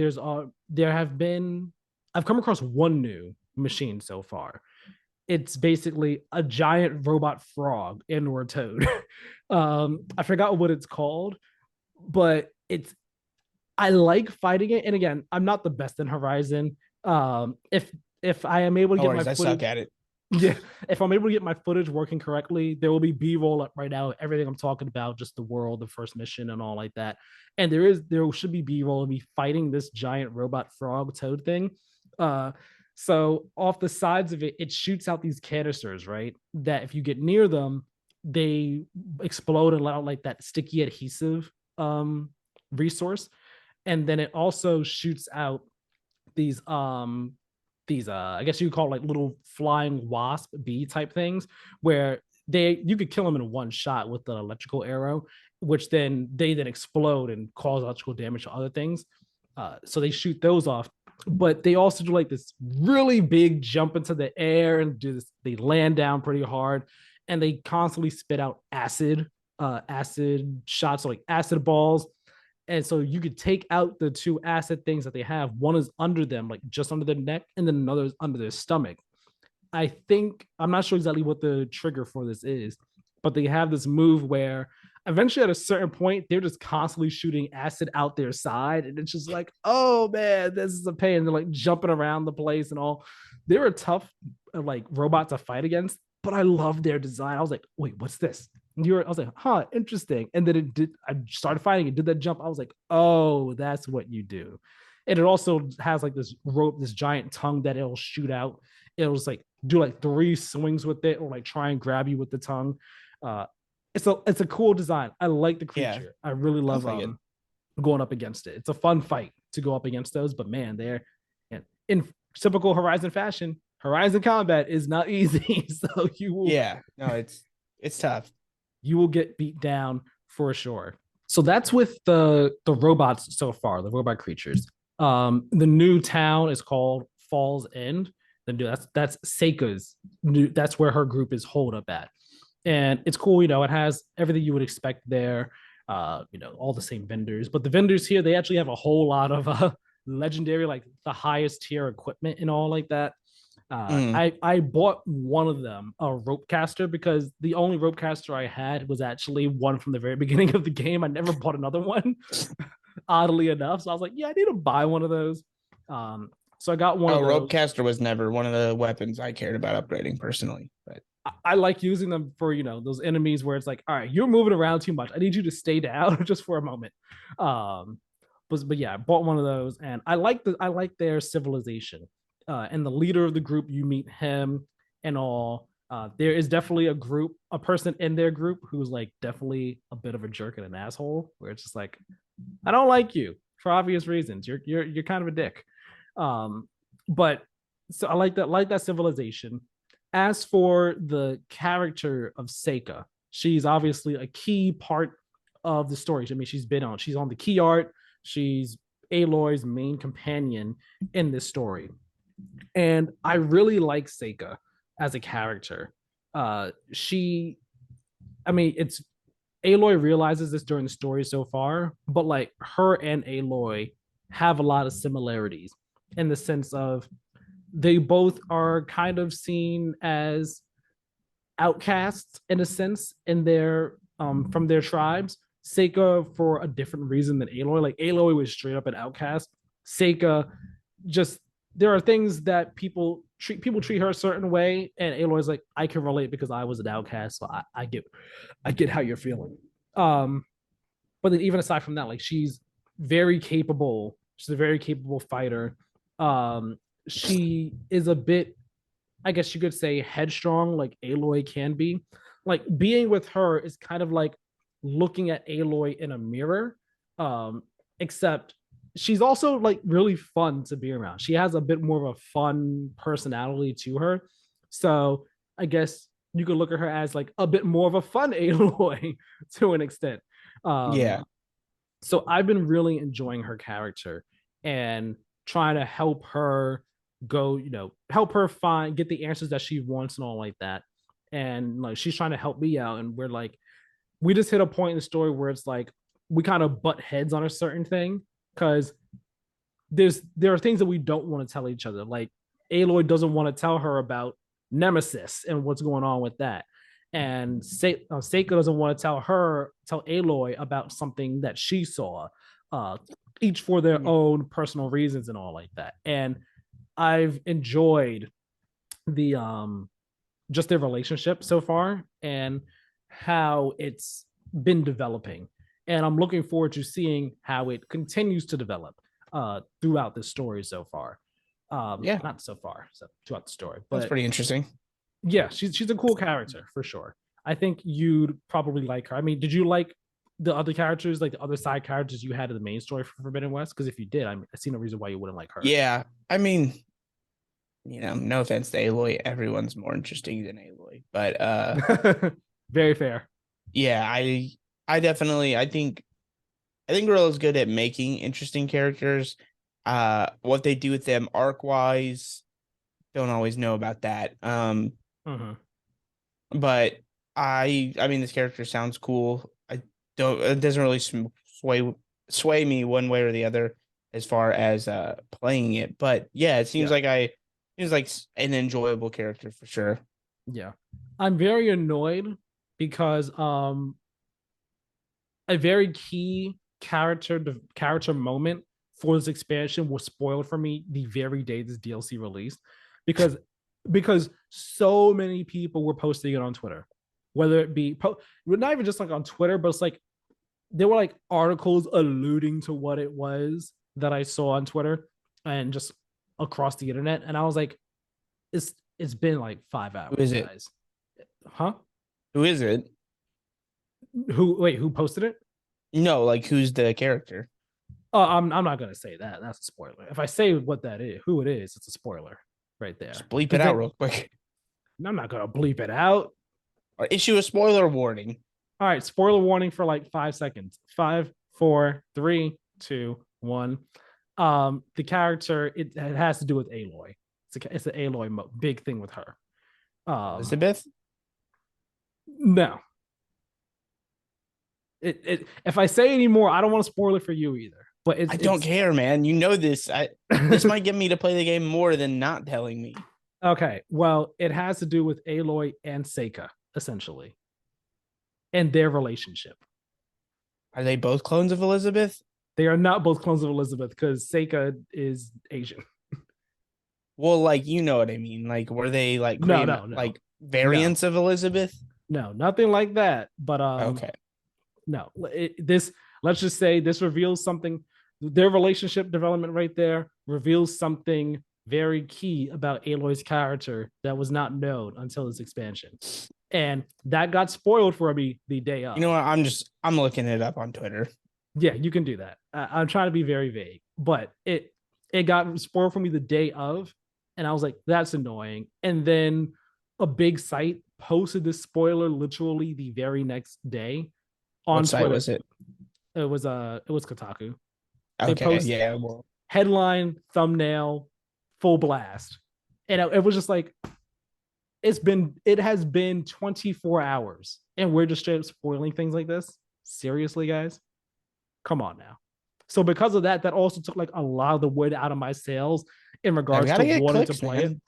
I've come across one new machine so far. It's basically a giant robot frog and or toad. I forgot what it's called, but I like fighting it. And again, I'm not the best in Horizon. If I am able to No get my worries, I suck footage, at it. yeah, if I'm able to get my footage working correctly, there will be B-roll up right now. Everything I'm talking about, just the world, the first mission, and all like that. And there should be B-roll of me fighting this giant robot frog toad thing. So off the sides of it, it shoots out these canisters, right? That if you get near them, they explode and let out like that sticky adhesive resource. And then it also shoots out these I guess you call it like little flying wasp bee type things where you could kill them in one shot with the electrical arrow, which then explode and cause electrical damage to other things. So they shoot those off, but they also do like this really big jump into the air and do this. They land down pretty hard, and they constantly spit out acid shots, so like acid balls. And so you could take out the two acid things that they have. One is under them, like just under their neck, and then another is under their stomach. I think I'm not sure exactly what the trigger for this is, but they have this move where eventually at a certain point they're just constantly shooting acid out their side, and it's just like, oh man, this is a pain. They're like jumping around the place and all. They're a tough like robot to fight against, but I love their design. I was like, wait, what's this? I was like, huh, interesting. And then I started fighting, it did that jump. I was like, oh, that's what you do. And it also has like this rope, this giant tongue that it'll shoot out. It'll just like do like 3 swings with it, or like try and grab you with the tongue. Uh, it's a cool design. I like the creature. Yeah, I really love going up against it. It's a fun fight to go up against those, but man, they're in typical Horizon fashion. Horizon combat is not easy, so you will. Yeah, no, it's tough. You will get beat down for sure. So that's with the robots so far, the robot creatures. The new town is called Falls End. That's Seika's new. That's where her group is holed up at, and it's cool. It has everything you would expect there. All the same vendors, but the vendors here, they actually have a whole lot of legendary, like the highest tier equipment and all like that. I bought one of them, a rope caster, because the only rope caster I had was actually one from the very beginning of the game. I never bought another one, oddly enough. So I was like, yeah, I need to buy one of those. So I got one. Oh, rope caster was never one of the weapons I cared about upgrading personally, but I like using them for those enemies where it's like, all right, you're moving around too much. I need you to stay down just for a moment. But yeah, I bought one of those, and I like their civilization. And the leader of the group, you meet him and all. There is definitely a person in their group who's like definitely a bit of a jerk and an asshole, where it's just like, I don't like you for obvious reasons. You're kind of a dick. But so I like that civilization. As for the character of Seika, she's obviously a key part of the story. I mean, she's on the key art. She's Aloy's main companion in this story. And I really like Seika as a character. It's Aloy realizes this during the story so far, but like her and Aloy have a lot of similarities in the sense of they both are kind of seen as outcasts in a sense in their from their tribes. Seika for a different reason than Aloy. Like Aloy was straight up an outcast. Seika just there are things that people treat her a certain way, and Aloy's like, I can relate because I was an outcast, so I get how you're feeling. But then even aside from that, like she's very capable. She's a very capable fighter. She is a bit, I guess you could say, headstrong, like Aloy can be. Like being with her is kind of like looking at Aloy in a mirror, except she's also like really fun to be around. She has a bit more of a fun personality to her. So I guess you could look at her as like a bit more of a fun Aloy to an extent. Yeah. So I've been really enjoying her character and trying to help her help her get the answers that she wants and all like that. And like she's trying to help me out, and we just hit a point in the story where it's like we kind of butt heads on a certain thing because there are things that we don't want to tell each other. Like Aloy doesn't want to tell her about Nemesis and what's going on with that, and Seika doesn't want to tell Aloy about something that she saw. Each for their own personal reasons and all like that. And I've enjoyed the just their relationship so far and how it's been developing. And I'm looking forward to seeing how it continues to develop throughout this story so far. Not so far, so throughout the story. But that's pretty interesting. Yeah, she's a cool character for sure. I think you'd probably like her. I mean, did you like the other characters, like the other side characters you had in the main story for Forbidden West? Because if you did, I see no reason why you wouldn't like her. Yeah, I mean, No offense to Aloy, everyone's more interesting than Aloy. But Very fair. yeah, I definitely I think Gorilla's good at making interesting characters. What they do with them arc wise, don't always know about that. Mhm. But I mean this character sounds cool. I don't it doesn't really sway me one way or the other as far as playing it. But yeah, it seems Yeah. like I seems like an enjoyable character for sure. Yeah. I'm very annoyed because a very key character moment for this expansion was spoiled for me the very day this DLC released because so many people were posting it on Twitter, whether it be not even just like on Twitter, but it's like there were like articles alluding to what it was that I saw on Twitter and just across the internet, and I was like, it's been like Who 5 hours, is it? guys. Huh? Who is it? Who posted it? No, like who's the character? Oh, I'm not gonna say that. That's a spoiler. If I say what that is, who it is, it's a spoiler right there. Just bleep it Because out then real quick. I'm not gonna bleep it out. Or issue a spoiler warning. All right, spoiler warning for like 5 seconds. Five, four, three, two, one. The character it has to do with Aloy. It's an Aloy big thing with her. Elizabeth? No, if I say any more, I don't want to spoil it for you either. But I don't care, man. You know this. This might get me to play the game more than not telling me. Okay. Well, it has to do with Aloy and Seika, essentially, and their relationship. Are they both clones of Elizabeth? They are not both clones of Elizabeth because Seika is Asian. Well, like you know what I mean. Like were they like No, Korean no, no, like no, variants of Elizabeth? no, nothing like that. But Okay. no, this let's just say this reveals something. Their relationship development right there reveals something very key about Aloy's character that was not known until this expansion, and that got spoiled for me the day You know of. what? I'm looking it up on Twitter. Yeah, you can do that. I'm trying to be very vague, but it got spoiled for me the day of, and I was like, that's annoying. And then a big site posted this spoiler literally the very next day What on site Twitter. was it? It was Kotaku. They Okay, post yeah, well, headline, thumbnail, full blast, and it was just like it has been 24 hours, and we're just straight up spoiling things like this. Seriously, guys, come on now. So because of that, that also took like a lot of the wood out of my sails in I regards to gotta get wanting to clicks, play it. man.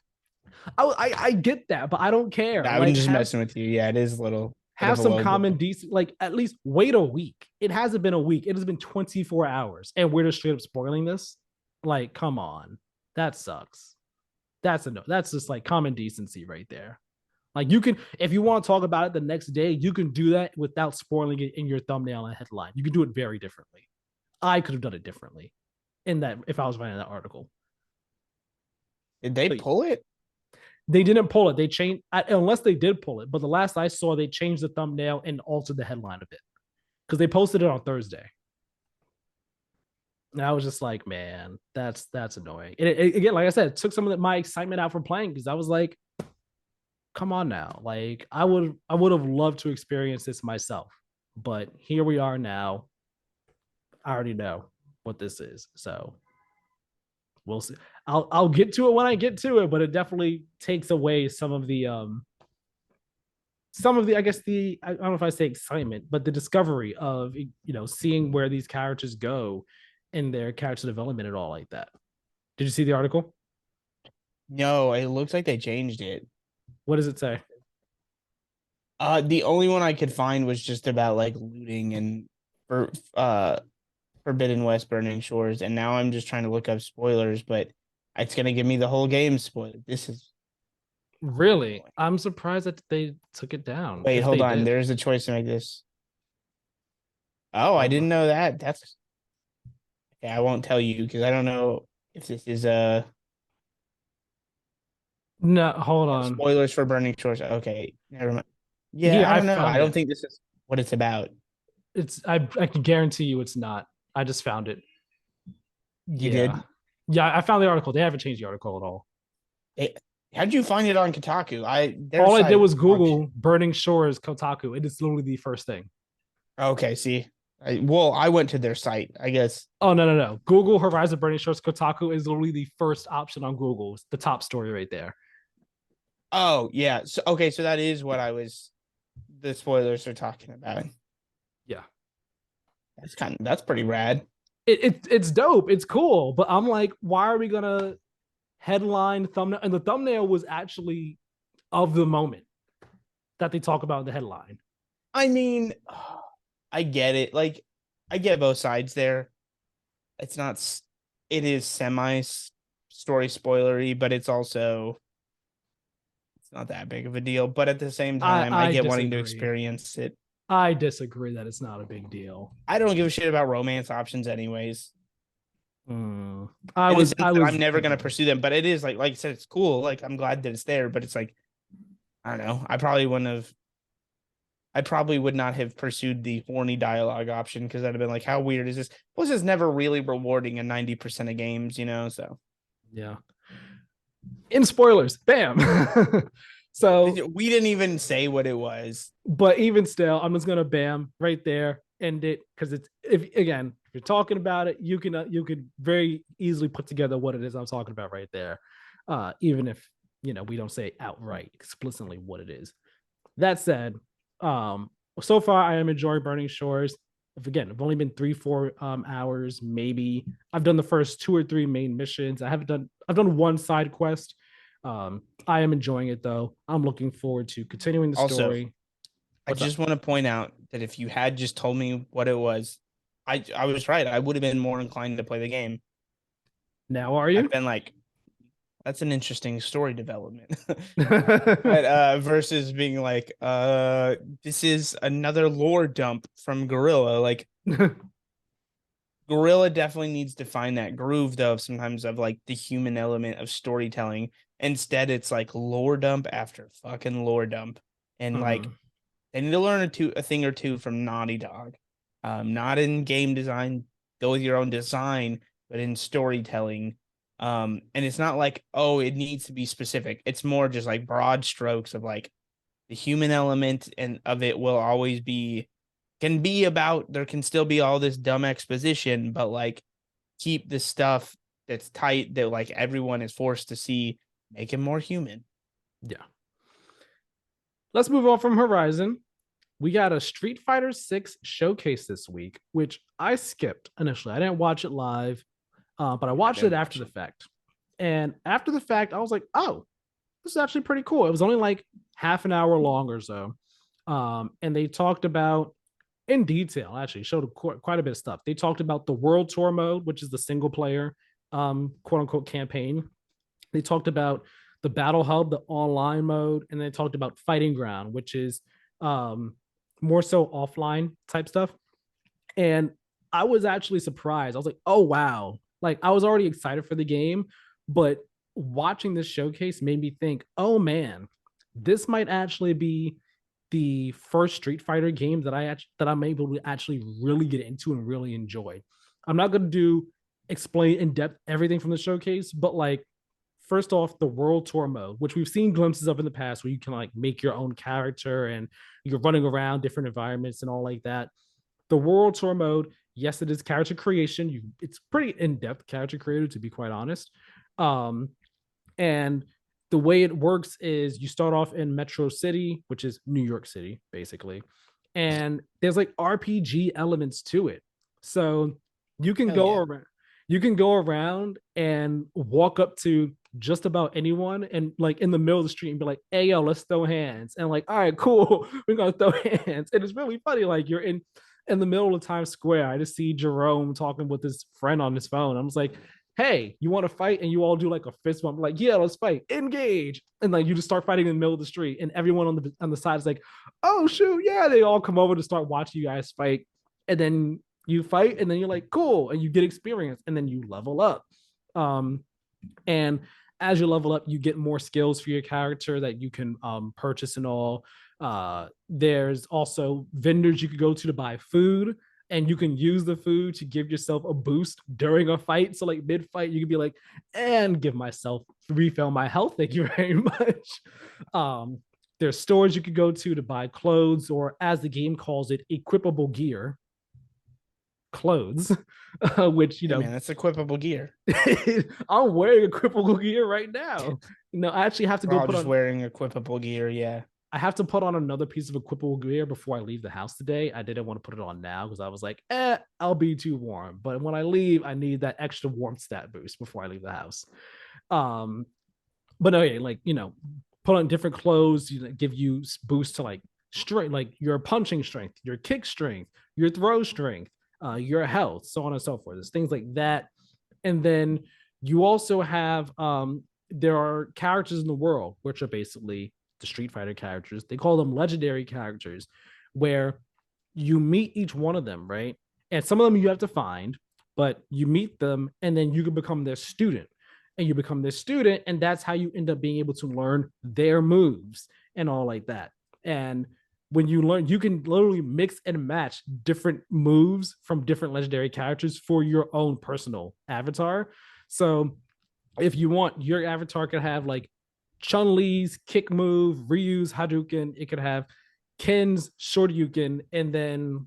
I get that, but I don't care. I'm Like just messing with you. Yeah, it is a little bit have of a some low blow. common decent, like at least wait a week. It hasn't been a week. It has been 24 hours, and we're just straight up spoiling this. Like, come on, that sucks. That's a no. That's just like common decency right there. Like you can, if you want to talk about it the next day, you can do that without spoiling it in your thumbnail and headline. You can do it very differently. I could have done it differently in that if I was writing that article. Did they But pull it? they didn't pull it. They changed unless they did pull it. But the last I saw, they changed the thumbnail and altered the headline a bit because they posted it on Thursday. And I was just like, man, that's annoying. And again, like I said, it took some of my excitement out from playing because I was like, come on now. Like I would have loved to experience this myself. But here we are now. I already know what this is. So we'll see. I'll get to it when I get to it, but it definitely takes away some of the I guess I don't know if I say excitement, but the discovery of seeing where these characters go in their character development and all like that. Did you see the article? No, it looks like they changed it. What does it say? The only one I could find was just about like looting and for Forbidden West Burning Shores, and now I'm just trying to look up spoilers, but it's gonna give me the whole game spoiled. This is Really? I'm surprised that they took it down wait, if hold they on. did. There's a choice to make this. Oh, I Oh my. didn't know that. That's okay. I won't tell you because I don't know if this is No, hold on. spoilers for Burning Shores. Okay, never mind. Here, Yeah, I I don't know. I found don't it. think this is what it's about. I can guarantee you it's not. I just found it. You Yeah. did? Yeah, I found the article. They haven't changed the article at all. It, how'd you find it on Kotaku? Their All I did site was auction. Google Burning Shores Kotaku. It is literally the first thing. Okay, see, I went to their site. I guess. Oh no, no, no. Google Horizon Burning Shores Kotaku is literally the first option on Google. It's the top story right there. Oh yeah. So okay, so that is what I was. The spoilers are talking about. Yeah. That's pretty rad. It's dope. It's cool. But I'm like, why are we gonna headline thumbnail? And the thumbnail was actually of the moment that they talk about in the headline. I mean, I get it. Like, I get both sides there. It's not. It is semi story spoilery, but it's not that big of a deal. But at the same time, I I get wanting to disagree. experience it. I disagree that it's not a big deal. I don't give a shit about romance options, anyways. Hmm. In the sense I that was I'm never gonna thinking pursue them, but it is like I said, it's cool. Like I'm glad that it's there, but it's like I don't know. I probably would not have pursued the horny dialogue option because I'd have been like, how weird is this? Plus, it's never really rewarding in 90% of games, So yeah. In spoilers, bam. So, we didn't even say what it was. but even still, I'm just gonna bam right there, end it because it's if again, if you're talking about it, you can very easily put together what it is I'm talking about right there, even if we don't say outright explicitly what it is. That said, um, so far I am enjoying Burning Shores. If again, I've only been 3, 4 hours, maybe. I've done the first 2 or 3 main missions. I've done one side quest. I am enjoying it though. I'm looking forward to continuing the Also, story. I What's up? just want to point out that if you had just told me what it was, I was right. I would have been more inclined to play the game. Now are I've you? been like, that's an interesting story development. But versus being like, this is another lore dump from Gorilla. Like Gorilla definitely needs to find that groove though, sometimes of like the human element of storytelling. Instead, it's like lore dump after fucking lore dump. And like Mhm. they need to learn a thing or two from Naughty Dog. Not in game design, go with your own design, but in storytelling. And it's not like, oh, it needs to be specific. It's more just like broad strokes of like the human element and of it will always be can be about there can still be all this dumb exposition, but like keep the stuff that's tight that like everyone is forced to see, make him more human. Yeah. Let's move on from Horizon. We got a Street Fighter 6 showcase this week, which I skipped initially. I didn't watch it live, but I I watched it didn't after watch the it. fact. And after the fact, I was like, oh, this is actually pretty cool. It was only like half an hour long or so. And they talked about in detail, actually, showed quite a bit of stuff. They talked about the World Tour mode, which is the single player, quote unquote, campaign. They talked about the Battle Hub, the online mode, and they talked about Fighting Ground, which is um, more so offline type stuff. And I was actually surprised. I was like, oh, wow. Like, I was already excited for the game, but watching this showcase made me think, oh, man, this might actually be the first Street Fighter game that I'm able to actually really get into and really enjoy. I'm not going to do explain in depth everything from the showcase, but like first off, the World Tour mode, which we've seen glimpses of in the past, where you can like make your own character and you're running around different environments and all like that. The World Tour mode, yes, it is character creation. It's pretty in depth character created, to be quite honest. Um, and the way it works is you start off in Metro City, which is New York City, basically. And there's like RPG elements to it. So you can Hell go yeah. around, you can go around and walk up to just about anyone and like in the middle of the street and be like, hey yo, let's throw hands. And like, all right, cool. We're gonna throw hands. And it's really funny. Like you're in the middle of Times Square. I just see Jerome talking with his friend on his phone. I'm just like, hey, you want to fight? And you all do like a fist bump, like, yeah, let's fight, engage. And like you just start fighting in the middle of the street. And everyone on the side is like, oh shoot, yeah, they all come over to start watching you guys fight. And then you fight, and then you're like, cool, and you get experience, and then you level up. And as you level up, you get more skills for your character that you can purchase and all. There's also vendors you could go to buy food. and you can use the food to give yourself a boost during a fight. So like mid fight, you can be like, and give myself refill my health. Thank you very much. Um, there's stores you could go to buy clothes, or as the game calls it, equipable gear, clothes, which Hey man, that's equipable gear. I'm wearing equipable gear right now. I actually have to We're go all put just on. wearing equipable gear. Yeah. I have to put on another piece of equipable gear before I leave the house today. I didn't want to put it on now because I was like, I'll be too warm. But when I leave, I need that extra warmth stat boost before I leave the house. Um, but no, yeah, like put on different clothes, give you boost to like strength, like your punching strength, your kick strength, your throw strength, your health, so on and so forth. There's things like that. And then you also have there are characters in the world which are basically the Street Fighter characters. They call them legendary characters, where you meet each one of them, right? And some of them you have to find, but you meet them and then you can become their student. And you become their student, and that's how you end up being able to learn their moves and all like that. And when you learn, you can literally mix and match different moves from different legendary characters for your own personal avatar. So if you want, your avatar could have like Chun Li's kick move, Ryu's Hadouken. It could have Ken's Shoryuken, and then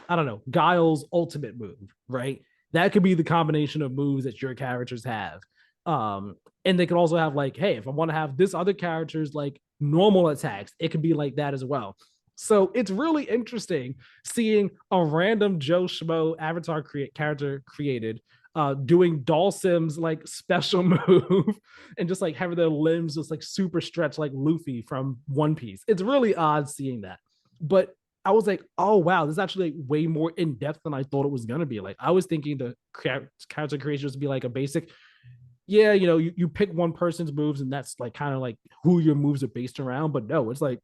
I don't know, Guile's ultimate move, right? That could be the combination of moves that your characters have. And they could also have like, hey, if I want to have this other character's like normal attacks, it could be like that as well. So it's really interesting seeing a random Joe Schmo avatar character created doing Dhalsim's like special move and just like having their limbs just like super stretched like Luffy from One Piece. It's really odd seeing that. But I was like, oh wow, this is actually like way more in depth than I thought it was gonna be. Like I was thinking the character creation was to be like a basic, yeah, you pick one person's moves and that's like kind of like who your moves are based around. But no, it's like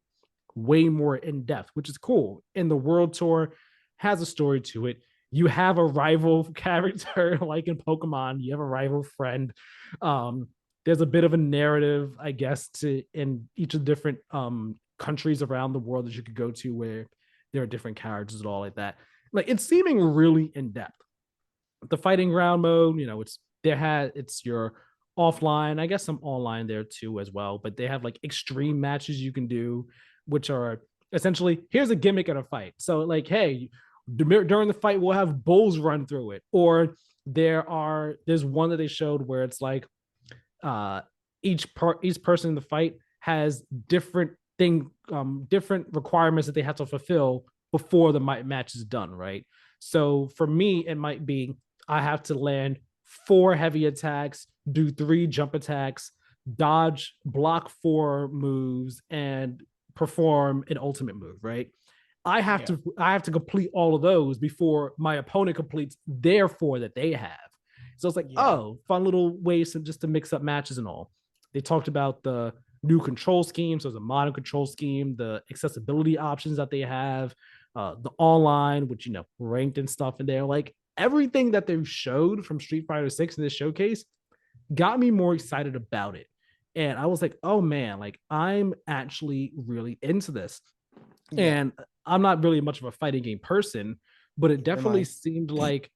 way more in depth, which is cool. And the world tour has a story to it. You have a rival character like in Pokemon, you have a rival friend. Um, there's a bit of a narrative, I guess, to in each of the different countries around the world that you could go to where there are different characters and all like that. Like it's seeming really in depth. The fighting ground mode, it's your offline, I guess some online there too as well, but they have like extreme matches you can do, which are essentially here's a gimmick in a fight. So like, hey, during the fight we'll have bulls run through it, or there's one that they showed where it's like uh each person in the fight has different requirements that they have to fulfill before the match is done, right? So for me it might be I have to land 4 heavy attacks, do 3 jump attacks, dodge, block 4 moves, and perform an ultimate move, right? I have to complete all of those before my opponent completes their 4 that they have. So it's like, Yeah. oh, fun little ways just to mix up matches and all. They talked about the new control scheme, so there's a modern control scheme, the accessibility options that they have, the online, which ranked and stuff in there. Like everything that they've showed from Street Fighter 6 in this showcase got me more excited about it. And I was like, oh man, like I'm actually really into this. Yeah. And I'm not really much of a fighting game person, but it Neither am definitely I. seemed like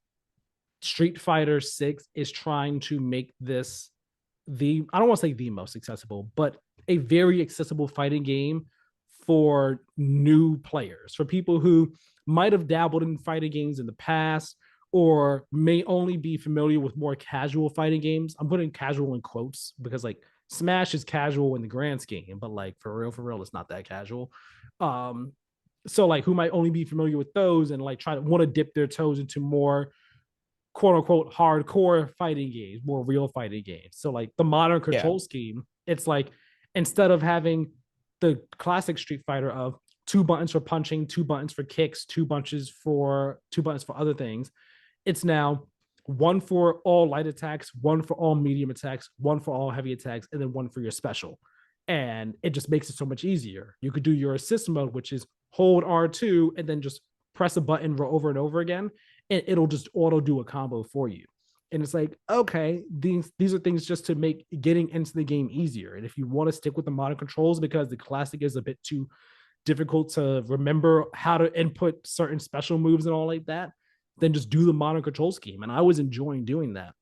Street Fighter 6 is trying to make this I don't want to say the most accessible, but a very accessible fighting game for new players, for people who might have dabbled in fighting games in the past or may only be familiar with more casual fighting games. I'm putting casual in quotes because like Smash is casual in the grand scheme, but like for real, it's not that casual. Um, so like who might only be familiar with those and like try to want to dip their toes into more quote unquote hardcore fighting games, more real fighting games. So like the modern Yeah. control scheme, it's like instead of having the classic Street Fighter of 2 buttons for punching, 2 buttons for kicks, two buttons for other things, it's now one for all light attacks, one for all medium attacks, one for all heavy attacks, and then one for your special. And it just makes it so much easier. You could do your assist mode, which is hold R2 and then just press a button over and over again, and it'll just auto do a combo for you. And it's like, okay, these are things just to make getting into the game easier. And if you want to stick with the modern controls because the classic is a bit too difficult to remember how to input certain special moves and all like that, then just do the modern control scheme. And I was enjoying doing that,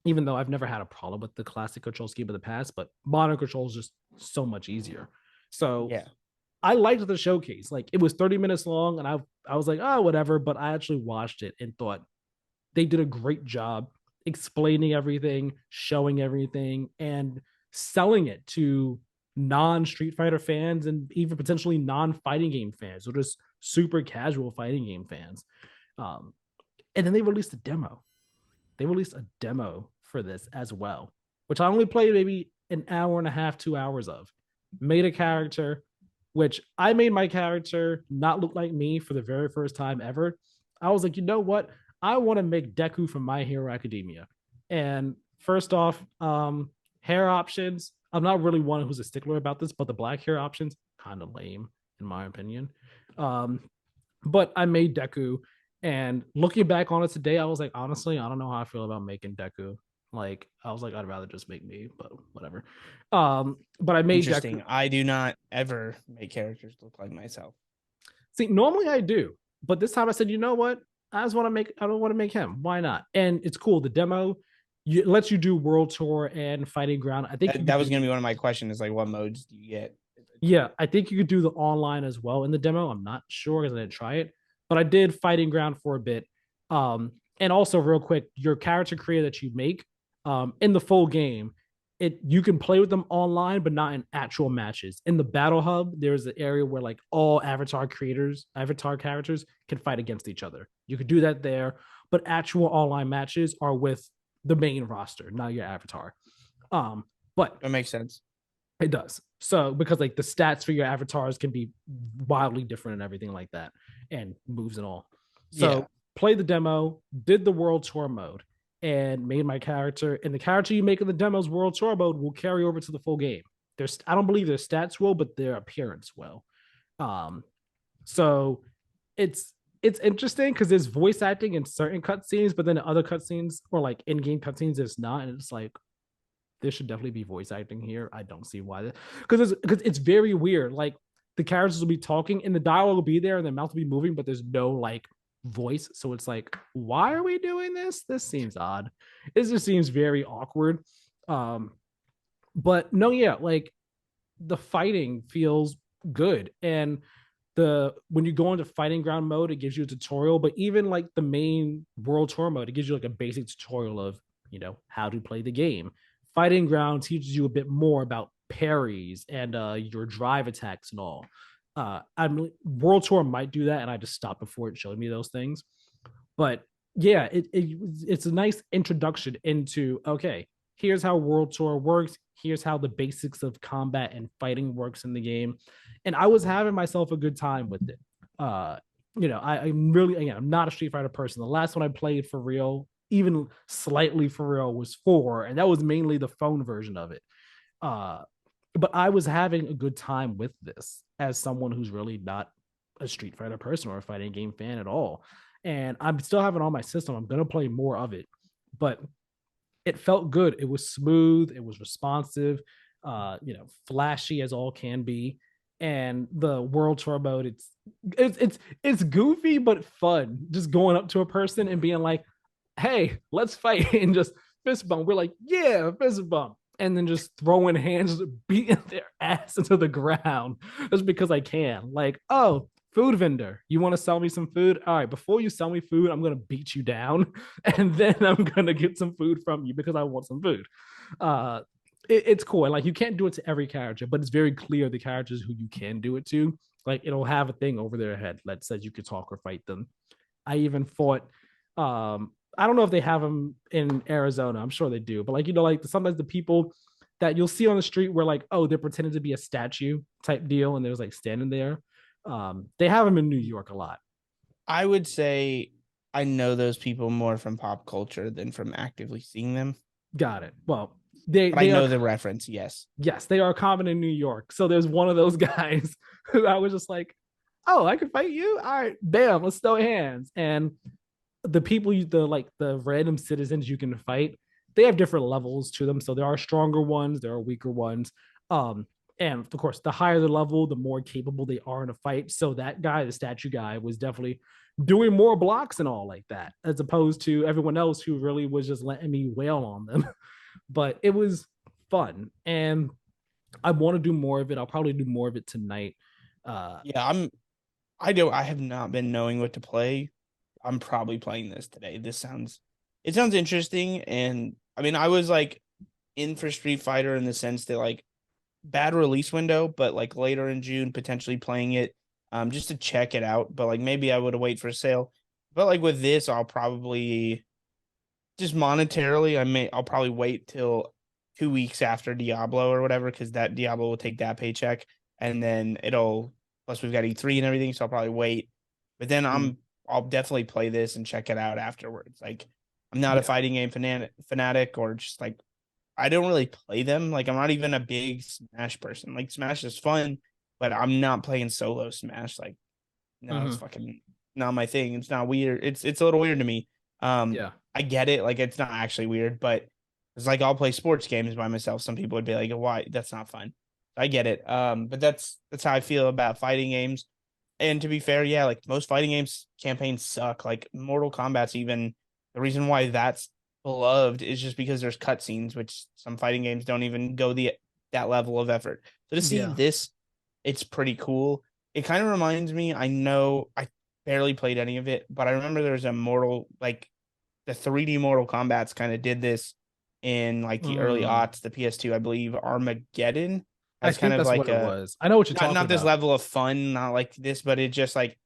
even though I've never had a problem with the classic control scheme of the past, but modern control is just so much easier. So Yeah. I liked the showcase. Like it was 30 minutes long, and I was like, oh, whatever. But I actually watched it and thought they did a great job explaining everything, showing everything, and selling it to non Street Fighter fans and even potentially non fighting game fans, or just super casual fighting game fans. Um, and then they released a demo. They released a demo for this as well, which I only played maybe an hour and a half, 2 hours of. Made a character, which I made my character not look like me for the very first time ever. I was like, you know what? I want to make Deku from My Hero Academia. And first off, hair options. I'm not really one who's a stickler about this, but the black hair options kind of lame in my opinion. Um, but I made Deku, and looking back on it today, I was like, honestly, I don't know how I feel about making Deku. Like, I was like, I'd rather just make me, but whatever. But I made Interesting. Deku. I do not ever make characters look like myself. See, normally I do, but this time I said, you know what? I just want to make. I don't want to make him. Why not? And it's cool. The demo lets you do World Tour and Fighting Ground. I think That was going to be one of my questions. Is like, what modes do you get? yeah, I think you could do the online as well in the demo. I'm not sure because I didn't try it, but I did Fighting Ground for a bit. And also, real quick, your character creator that you make in the full game, you can play with them online, but not in actual matches. In the Battle Hub, there's an area where like all avatar characters can fight against each other. You could do that there, but actual online matches are with the main roster, not your avatar. But That makes sense. it does. So because like the stats for your avatars can be wildly different and everything like that, and moves and all. So Yeah. play the demo, did the world tour mode, and made my character. And the character you make in the demo's world tour mode will carry over to the full game. I don't believe their stats will, but their appearance will. Um, so it's interesting because there's voice acting in certain cutscenes, but then in other cutscenes or like in-game cutscenes, there's not, and it's like there should definitely be voice acting here. I don't see why, because it's very weird. Like the characters will be talking and the dialogue will be there and their mouth will be moving, but there's no like voice. So it's like, why are we doing this? This seems odd. It just seems very awkward. Um, but no, yeah, like the fighting feels good. And the when you go into fighting ground mode, it gives you a tutorial, but even like the main world tour mode, it gives you like a basic tutorial of how to play the game. Fighting ground teaches you a bit more about parries and your drive attacks and all. I'm World Tour might do that, and I just stopped before it showed me those things. But yeah, it's a nice introduction into okay, here's how World Tour works. Here's how the basics of combat and fighting works in the game, and I was having myself a good time with it. I'm really again, I'm not a Street Fighter person. The last one I played for real, even slightly for real, was 4, and that was mainly the phone version of it. Uh, but I was having a good time with this as someone who's really not a Street Fighter person or a fighting game fan at all. And I'm still having on my system. I'm gonna play more of it, but it felt good. It was smooth. It was responsive. Flashy as all can be. And the world tour mode, it's goofy but fun. Just going up to a person and being like, "Hey, let's fight," and just fist bump. We're like, "Yeah, fist bump," and then just throwing hands, beating their ass into the ground just because I can. Like, oh, food vendor, you want to sell me some food? All right, before you sell me food, I'm gonna beat you down, and then I'm gonna get some food from you because I want some food. Uh, it's cool. And like you can't do it to every character, but it's very clear the characters who you can do it to. Like it'll have a thing over their head that says you could talk or fight them. I even fought. I don't know if they have them in Arizona. I'm sure they do, but like sometimes the people that you'll see on the street where like, oh, they're pretending to be a statue type deal, and there's like standing there. They have them in New York a lot. I would say I know those people more from pop culture than from actively seeing them. Got it. Well, they But I they are know the reference, yes. yes, they are common in New York. So there's one of those guys who I was just like, oh, I could fight you. All right, bam, let's throw hands. And the people the random citizens you can fight, they have different levels to them. So there are stronger ones, there are weaker ones. And of course, the higher the level, the more capable they are in a fight. So that guy, the statue guy, was definitely doing more blocks and all like that, as opposed to everyone else who really was just letting me wail on them. But it was fun, and I want to do more of it. I'll probably do more of it tonight. Yeah, I have not been knowing what to play. I'm probably playing this today. It sounds interesting. And I mean, I was like in for Street Fighter in the sense that like bad release window, but like later in June, potentially playing it just to check it out. But like maybe I would have wait for a sale. But like with this, I'll probably just monetarily, I'll probably wait till 2 weeks after Diablo or whatever, because that Diablo will take that paycheck, and then it'll plus we've got E3 and everything, so I'll probably wait. But then I'll definitely play this and check it out afterwards. Like I'm not a fighting game fanatic, or just like I don't really play them. Like I'm not even a big Smash person. Like Smash is fun, but I'm not playing solo Smash. Like no, it's fucking not my thing. It's not weird. It's a little weird to me. Yeah. I get it. Like it's not actually weird, but it's like I'll play sports games by myself. Some people would be like, "Why? That's not fun." I get it. But that's how I feel about fighting games. And to be fair, yeah, like most fighting games campaigns suck. Like Mortal Kombat's even the reason why that's beloved is just because there's cutscenes, which some fighting games don't even go that level of effort. So to see Yeah. this, it's pretty cool. It kind of reminds me. I know I barely played any of it, but I remember there was a the 3D Mortal Kombat's kind of did this in like the early aughts, the PS2, I believe. Armageddon I has kind think of that's like what it was. I know what you're talking not this about. level of fun, not like this, but it just like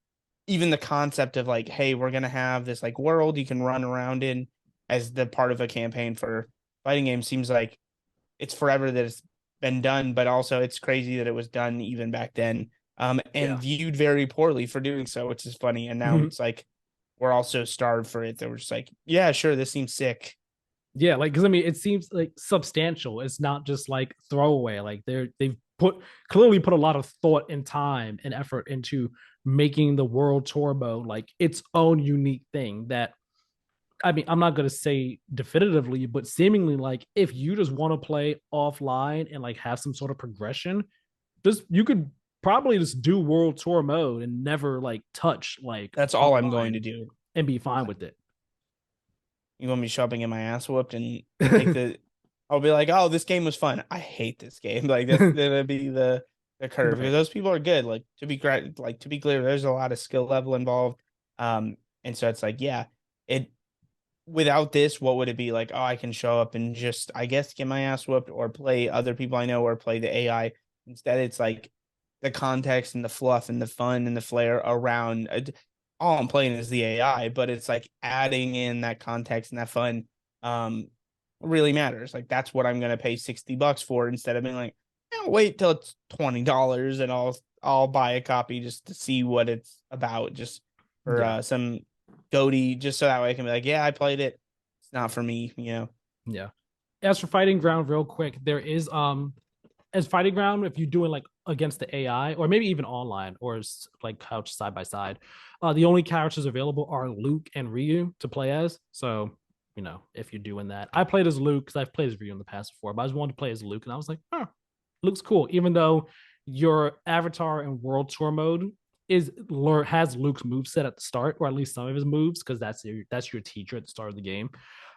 even the concept of like, hey, we're gonna have this like world you can run around in as the part of a campaign for fighting games seems like it's forever that it's been done, but also it's crazy that it was done even back then. And Yeah. viewed very poorly for doing so, which is funny. And now it's like we're all so starved for it that we're just like, yeah, sure, this seems sick. Yeah, like because I mean, it seems like substantial. It's not just like throwaway. Like they've clearly put a lot of thought and time and effort into making the World Tour mode like its own unique thing. That I mean, I'm not gonna say definitively, but seemingly like if you just want to play offline and like have some sort of progression, just you could probably just do World Tour mode and never like touch like That's all I'm going to online do. and be fine with it. You want me shopping in my ass whooped and take the I'll be like, oh, this game was fun. I hate this game. Like that's gonna be the curve because Right. those people are good. Like to be great, like to be clear, there's a lot of skill level involved. And so it's like, yeah, it without this, what would it be like? Oh, I can show up and just, I guess, get my ass whooped or play other people I know or play the AI. Instead, it's like the context and the fluff and the fun and the flair around. All I'm playing is the AI, but it's like adding in that context and that fun really matters. Like that's what I'm gonna pay $60 for instead of being like, I'll wait till it's $20 and I'll buy a copy just to see what it's about, just for Yeah. some goatee, just so that way I can be like, yeah, I played it. It's not for me, you know. Yeah. As for fighting ground, real quick, there is as fighting ground, if you're doing like against the AI or maybe even online or like couch side by side, the only characters available are Luke and Ryu to play as. So, you know, if you're doing that, I played as Luke because I've played as Ryu in the past before, but I just wanted to play as Luke and I was like, oh, looks cool. Even though your avatar in World Tour mode has Luke's moveset at the start, or at least some of his moves, because that's your teacher at the start of the game.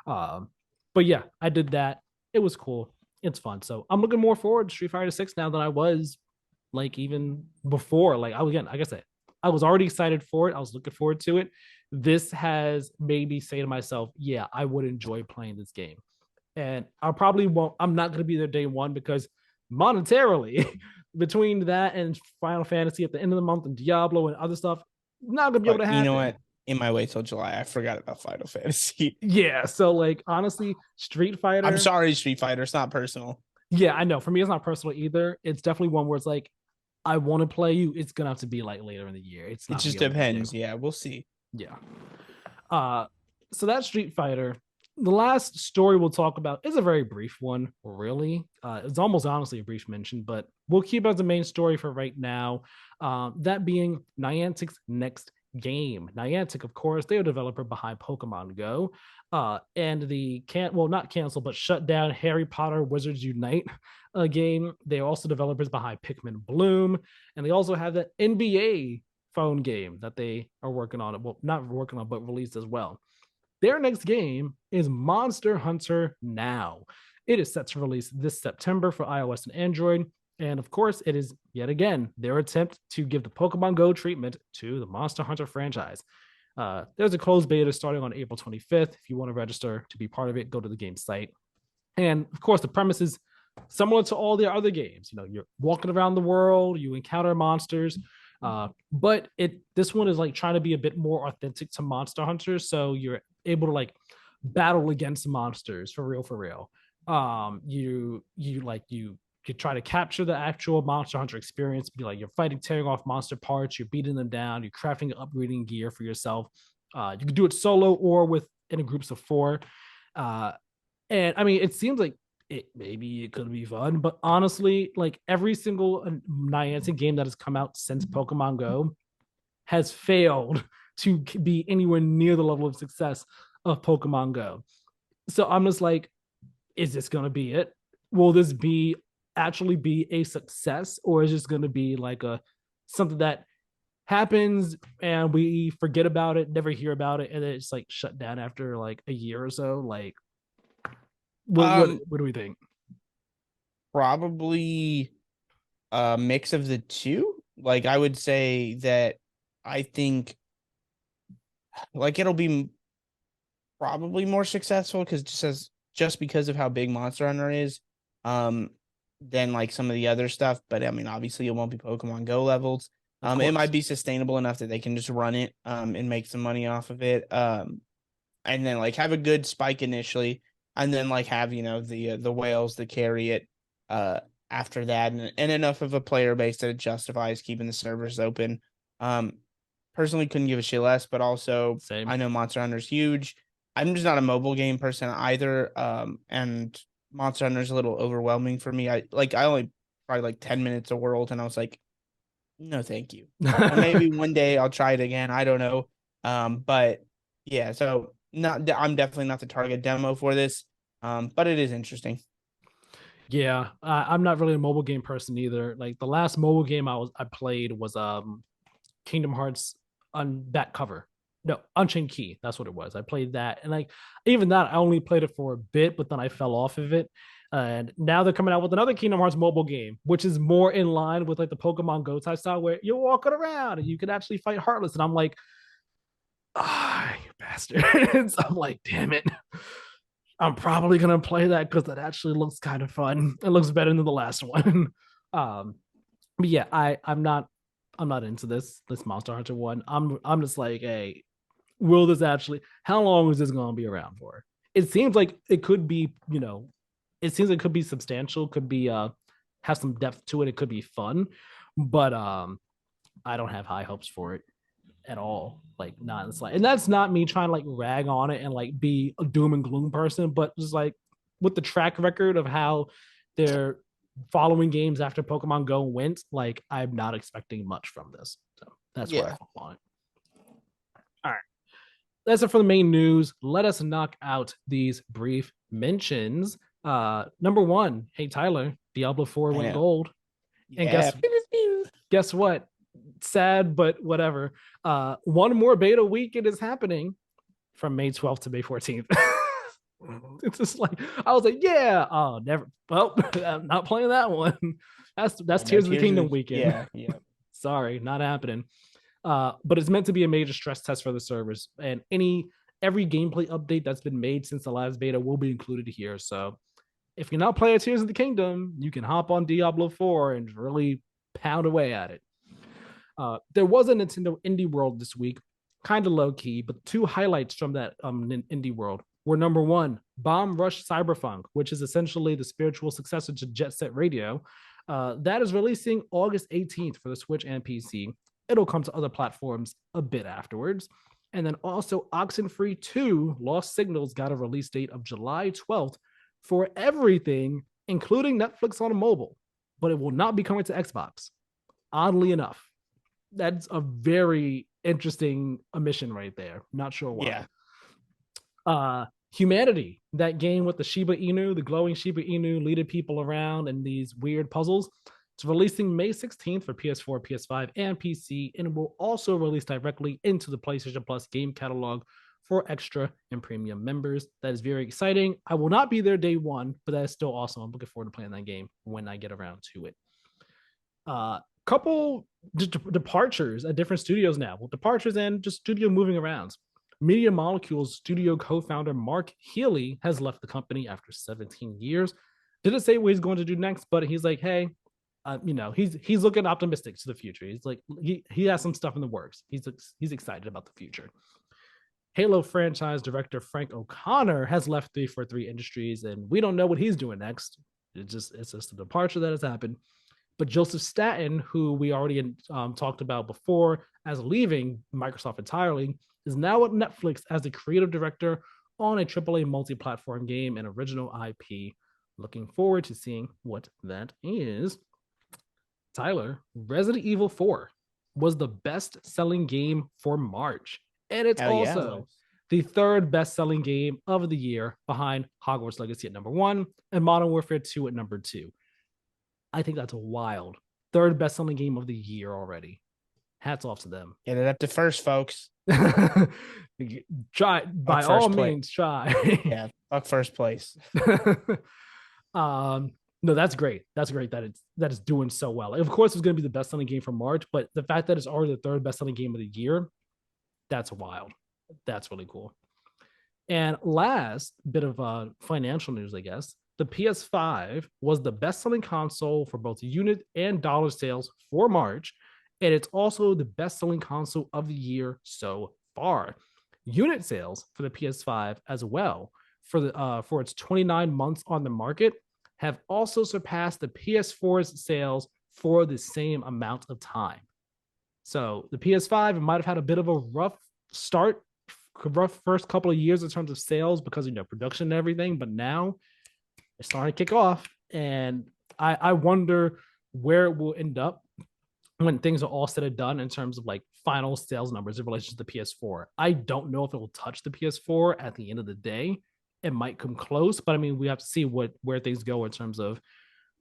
Um, but yeah, I did that. It was cool. It's fun. So I'm looking more forward to Street Fighter 6 now than I was like even before. Like I was again, like I said, I was already excited for it. I was looking forward to it. This has made me say to myself, yeah, I would enjoy playing this game. And I probably won't, I'm not gonna be there day one because monetarily, between that and Final Fantasy at the end of the month and Diablo and other stuff, not gonna be able But to you know happen. what? In my way till July, I forgot about Final Fantasy. Yeah, so like honestly, Street I'm Fighter, sorry, Street Fighter. It's not personal. yeah, I know. For me, it's not personal either. It's definitely one where it's like, I want to play you. It's gonna have to be like later in the year. It's It not gonna just be able to be day depends. one. Yeah, we'll see. Yeah. Uh, so that Street Fighter. The last story we'll talk about is a very brief one, really. It's almost honestly a brief mention, but we'll keep it as the main story for right now. That being Niantic's next game. Niantic, of course, they're a developer behind Pokemon Go, and the not cancel, but shut down Harry Potter Wizards Unite game. They're also developers behind Pikmin Bloom, and they also have the NBA phone game that they are working on. Well, not working on, but released as well. Their next game is Monster Hunter Now. It is set to release this September for iOS and Android. And of course, it is yet again their attempt to give the Pokemon Go treatment to the Monster Hunter franchise. There's a closed beta starting on April 25th. If you want to register to be part of it, go to the game site. And of course, the premise is similar to all the other games. You know, you're walking around the world, you encounter monsters, but this one is like trying to be a bit more authentic to Monster Hunter. So you're able to like battle against monsters for real. You try to capture the actual Monster Hunter experience. Be like you're fighting, tearing off monster parts, you're beating them down, you're crafting upgrading gear for yourself. You can do it solo or in groups of 4. And I mean, it seems like maybe it could be fun, but honestly, like every single Niantic game that has come out since Pokemon Go has failed to be anywhere near the level of success of Pokemon Go. So I'm just like, is this going to be it? Will this actually be a success, or is this going to be like something that happens and we forget about it, never hear about it, and then it's like shut down after like a year or so? Like, what do we think? Probably a mix of the two. Like, I would say that I think like it'll be probably more successful just because of how big Monster Hunter is, than like some of the other stuff. But I mean, obviously, it won't be Pokemon Go levels. It might be sustainable enough that they can just run it, and make some money off of it, and then like have a good spike initially, and then like have the whales that carry it after that, and enough of a player base that it justifies keeping the servers open. Personally, couldn't give a shit less, but also Same. I know Monster Hunter's huge. I'm just not a mobile game person either, and Monster Hunter is a little overwhelming for me. I only tried like 10 minutes a world, and I was like, no, thank you. Maybe one day I'll try it again. I don't know. But yeah, so I'm definitely not the target demo for this. But it is interesting. Yeah, I'm not really a mobile game person either. Like the last mobile game I played was Kingdom Hearts on back cover. No, Unchained Key. That's what it was. I played that, and like even that, I only played it for a bit, but then I fell off of it. And now they're coming out with another Kingdom Hearts mobile game, which is more in line with like the Pokemon Go type style, where you're walking around and you can actually fight Heartless. And I'm like, you bastards! I'm like, damn it. I'm probably gonna play that because that actually looks kind of fun. It looks better than the last one. But yeah, I'm not into this Monster Hunter one. I'm just like, hey, will this actually? How long is this gonna be around for? It seems like it could be, it seems it could be substantial, could be have some depth to it. It could be fun, but I don't have high hopes for it at all. Like not in the slight. And that's not me trying to like rag on it and like be a doom and gloom person, but just like with the track record of how they're following games after Pokemon Go went, like I'm not expecting much from this. So that's where I fall on it. All right. That's it for the main news. Let us knock out these brief mentions. Number 1, hey Tyler, Diablo 4 went gold. And guess what? Sad, but whatever. One more beta weekend is happening from May 12th to May 14th. It's just like I was like, yeah, oh, never. Well, I'm not playing that one. That's Tears of the Kingdom weekend. Yeah. Sorry, not happening. But it's meant to be a major stress test for the servers, and every gameplay update that's been made since the last beta will be included here. So if you're not playing Tears of the Kingdom, you can hop on Diablo 4 and really pound away at it. There was a Nintendo Indie World this week, kind of low key, but 2 highlights from that Indie World were number 1, Bomb Rush Cyberpunk, which is essentially the spiritual successor to Jet Set Radio. That is releasing August 18th for the Switch and PC. It'll come to other platforms a bit afterwards. And then also Oxenfree 2 Lost Signals got a release date of July 12th for everything, including Netflix on mobile, but it will not be coming to Xbox. Oddly enough, that's a very interesting omission right there. Not sure why. Yeah. Humanity, that game with the Shiba Inu, the glowing Shiba Inu leading people around in these weird puzzles. It's releasing May 16th for PS4, PS5, and PC, and will also release directly into the PlayStation Plus game catalog for extra and premium members. That is very exciting. I will not be there day one, but that is still awesome. I'm looking forward to playing that game when I get around to it. Couple departures at different studios now. Well, departures and just studio moving around. Media Molecules studio co-founder Mark Healy has left the company after 17 years. Didn't say what he's going to do next, but he's like, hey, he's looking optimistic to the future. He's like, he has some stuff in the works. He's excited about the future. Halo franchise director Frank O'Connor has left 343 Industries, and we don't know what he's doing next. It's just a departure that has happened. But Joseph Staten, who we already talked about before as leaving Microsoft entirely, is now at Netflix as the creative director on a AAA multi-platform game and original IP. Looking forward to seeing what that is. Tyler, Resident Evil 4 was the best-selling game for March. And it's also the third best-selling game of the year behind Hogwarts Legacy at number 1 and Modern Warfare 2 at number 2. I think that's a wild. Third best-selling game of the year already. Hats off to them. Get it up to first, folks. Try by all means. Try. Yeah, fuck first place. No, that's great. That's great that it's doing so well. Of course, it's going to be the best-selling game for March, but the fact that it's already the third best-selling game of the year, that's wild. That's really cool. And last bit of financial news, I guess. The PS5 was the best-selling console for both unit and dollar sales for March, and it's also the best-selling console of the year so far. Unit sales for the PS5 as well for its 29 months on the market have also surpassed the PS4's sales for the same amount of time. So the PS5 might have had a bit of a rough start, rough first couple of years in terms of sales because production and everything, but now it's starting to kick off, and I wonder where it will end up when things are all said and done in terms of like final sales numbers in relation to the PS4. I don't know if it will touch the PS4 at the end of the day. It might come close, but I mean, we have to see where things go in terms of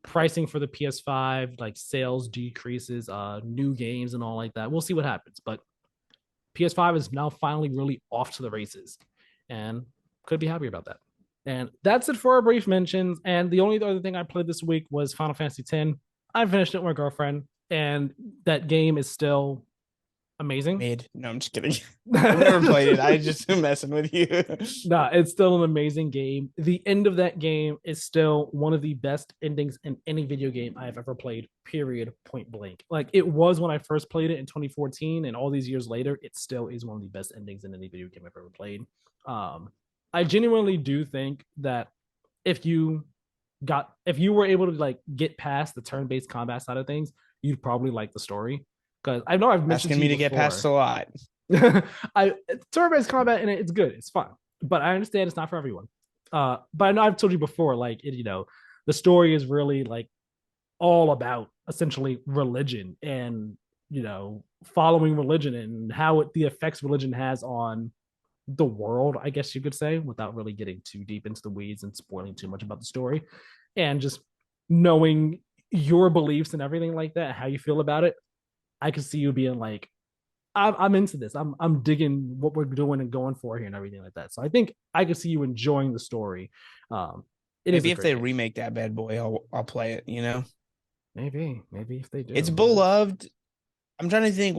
pricing for the PS5, like sales decreases, new games and all like that. We'll see what happens, but PS5 is now finally really off to the races, and could be happy about that. And that's it for our brief mentions. And the only other thing I played this week was Final Fantasy X. I finished it with my girlfriend, and that game is still amazing. No, I'm just kidding. I've never played it. I just messing with you. No, it's still an amazing game. The end of that game is still one of the best endings in any video game I have ever played, period, point blank. Like it was when I first played it in 2014, and all these years later, it still is one of the best endings in any video game I've ever played. I genuinely do think that if you were able to like get past the turn-based combat side of things, you'd probably like the story. Because I know I've mentioned asking me to get past a lot. Turn-based combat and it's good, it's fun, but I understand it's not for everyone. But I know I've told you before, like the story is really like all about essentially religion and following religion and how the effects religion has on the world, I guess you could say, without really getting too deep into the weeds and spoiling too much about the story, and just knowing your beliefs and everything like that, how you feel about it. I could see you being like, I'm into this. I'm digging what we're doing and going for here and everything like that. So I think I could see you enjoying the story. Maybe if they remake that bad boy, I'll play it. Maybe if they do. It's beloved. I'm trying to think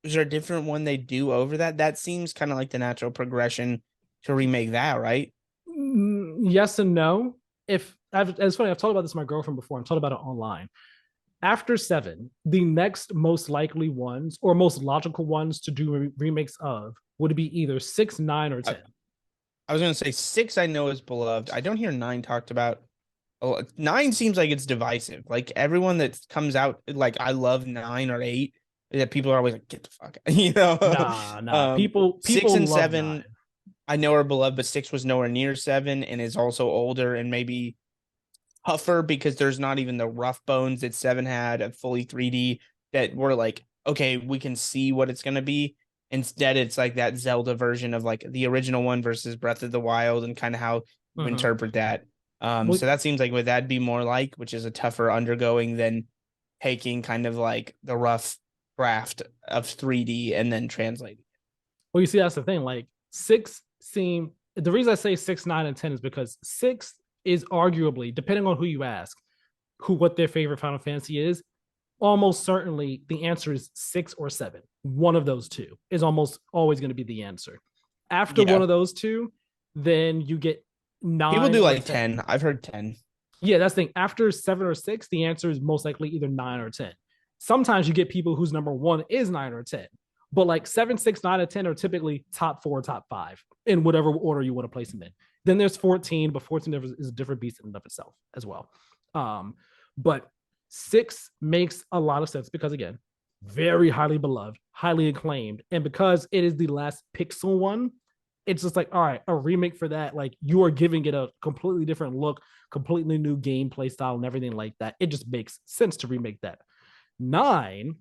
is there a different one they do over that? That seems kind of like the natural progression to remake that, right? Yes and no. It's funny, I've talked about this with my girlfriend before. I'm talking about it online. After 7, the next most likely ones or most logical ones to do remakes of would be either 6, 9, or 10. I was going to say 6 I know is beloved. I don't hear 9 talked about. 9 seems like it's divisive. Like everyone that comes out, like I love 9 or 8, that people are always like, get the fuck out. Nah. People 6 and 7 9. I know are beloved, but 6 was nowhere near 7 and is also older and maybe tougher because there's not even the rough bones that 7 had of fully 3D that were like, okay, we can see what it's going to be. Instead, it's like that Zelda version of like the original one versus Breath of the Wild, and kind of how you interpret that. So that seems like what that'd be more like, which is a tougher undergoing than taking kind of like the rough draft of 3D and then translating. Well, you see, that's the thing. Like the reason I say 6, 9, and 10 is because 6 is arguably, depending on who you ask, what their favorite Final Fantasy is, almost certainly the answer is 6 or 7. One of those two is almost always going to be the answer. After one of those two, then you get 9. People do like 10. I've heard 10. Yeah, that's the thing. After 7 or 6, the answer is most likely either 9 or 10. Sometimes you get people whose number 1 is 9 or 10. But like 7, 6, 9, and 10 are typically top 4, top 5 in whatever order you want to place them in. Then there's 14, but 14 is a different beast in and of itself as well. But 6 makes a lot of sense because, again, very highly beloved, highly acclaimed. And because it is the last Pixel one, it's just like, all right, a remake for that. Like, you are giving it a completely different look, completely new gameplay style and everything like that. It just makes sense to remake that. 9,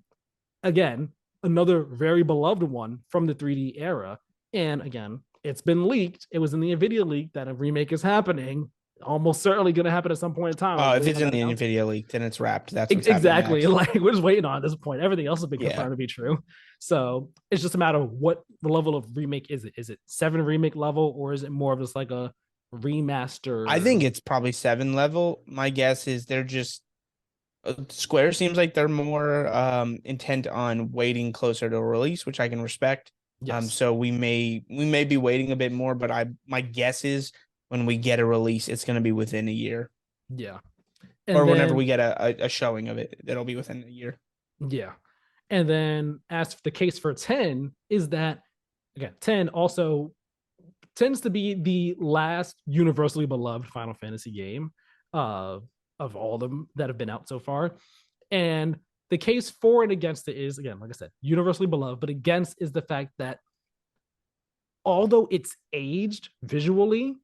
again, another very beloved one from the 3D era. And again, it's been leaked. It was in the NVIDIA leak that a remake is happening. Almost certainly going to happen at some point in time. Oh, if it's in the NVIDIA leak, then it's wrapped. That's what's exactly. Like, we're just waiting on at this point. Everything else has been confirmed to be true. So it's just a matter of what level of remake is it? Is it 7 remake level, or is it more of just like a remaster? I think it's probably 7 level. My guess is they're just Square seems like they're more intent on waiting closer to a release, which I can respect. Yes. So we may be waiting a bit more, but my guess is when we get a release, it's going to be within a year. Yeah. Or whenever we get a showing of it, it'll be within a year. Yeah. And then as for the case for 10 is that, again, 10 also tends to be the last universally beloved Final Fantasy game of all of them that have been out so far. And the case for and against it is, again, like I said, universally beloved, but against is the fact that although it's aged visually,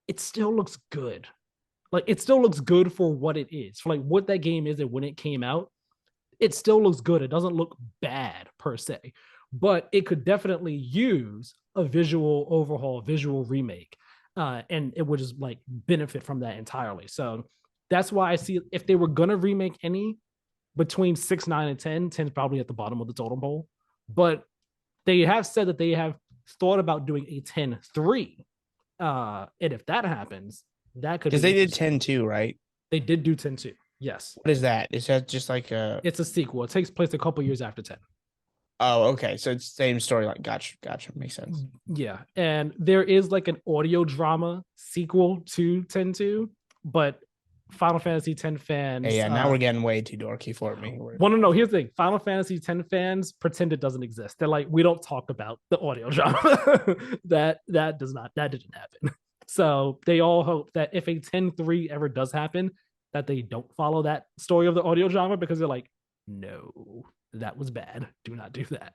it still looks good. Like, it still looks good for what it is, for like what that game is and when it came out. It still looks good. It doesn't look bad per se, but it could definitely use a visual overhaul, visual remake, and it would just like benefit from that entirely. So that's why I see if they were gonna remake any between 6, 9, and 10, 10 is probably at the bottom of the totem pole. But they have said that they have thought about doing a 10-3. And if that happens, that could, because they did 10-2, right? They did do 10-2. Yes. What is that? Is that just like it's a sequel. It takes place a couple years after 10. Oh, okay. So it's the same storyline. Gotcha. Makes sense. Yeah. And there is like an audio drama sequel to 10-2, but Final Fantasy X fans. Hey, yeah, now we're getting way too dorky for me. Well, no. Here's the thing. Final Fantasy X fans pretend it doesn't exist. They're like, we don't talk about the audio drama. that didn't happen. So they all hope that if a 10-3 ever does happen, that they don't follow that story of the audio drama, because they're like, no, that was bad. Do not do that.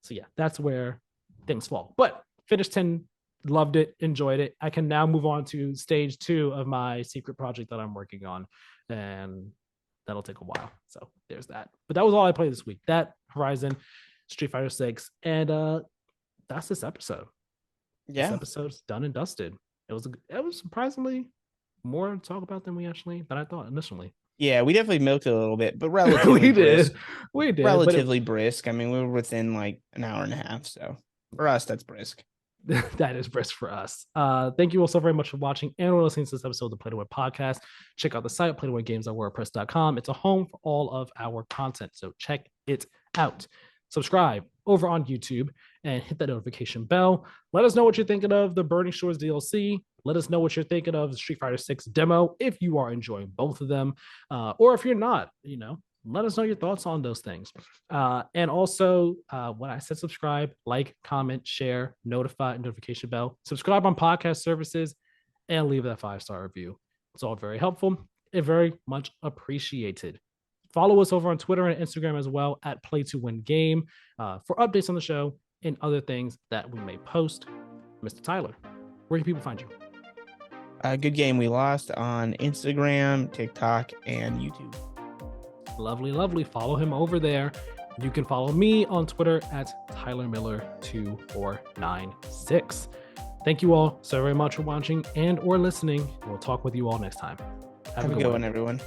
So yeah, that's where things fall. But finished 10, loved it, enjoyed it. I can now move on to stage 2 of my secret project that I'm working on, and that'll take a while. So there's that. But that was all I played this week. That, Horizon, Street Fighter 6, and that's this episode. Yeah, this episode's done and dusted. It was surprisingly more to talk about than I thought initially. Yeah, we definitely milked it a little bit, but relatively we did relatively brisk. I mean, we were within like an hour and a half, so for us, that's brisk. That is brisk for us. Thank you all so very much for watching and listening to this episode of the Play to Win podcast. Check out the site, playtowingames.wordpress.com. It's a home for all of our content, so check it out. Subscribe over on YouTube and hit that notification bell. Let us know what you're thinking of the Burning Shores DLC. Let us know what you're thinking of the Street Fighter 6 demo, if you are enjoying both of them, or if you're not, let us know your thoughts on those things. And also, when I said subscribe, like, comment, share, notification bell, subscribe on podcast services, and leave that 5-star review. It's all very helpful and very much appreciated. Follow us over on Twitter and Instagram as well at Play2Win for updates on the show and other things that we may post. Mr. Tyler, where can people find you? Good Game We Lost on Instagram, TikTok, and YouTube. Lovely. Follow him over there. You can follow me on Twitter at TylerMiller2496. Thank you all so very much for watching and or listening. We'll talk with you all next time. Have a good one, everyone.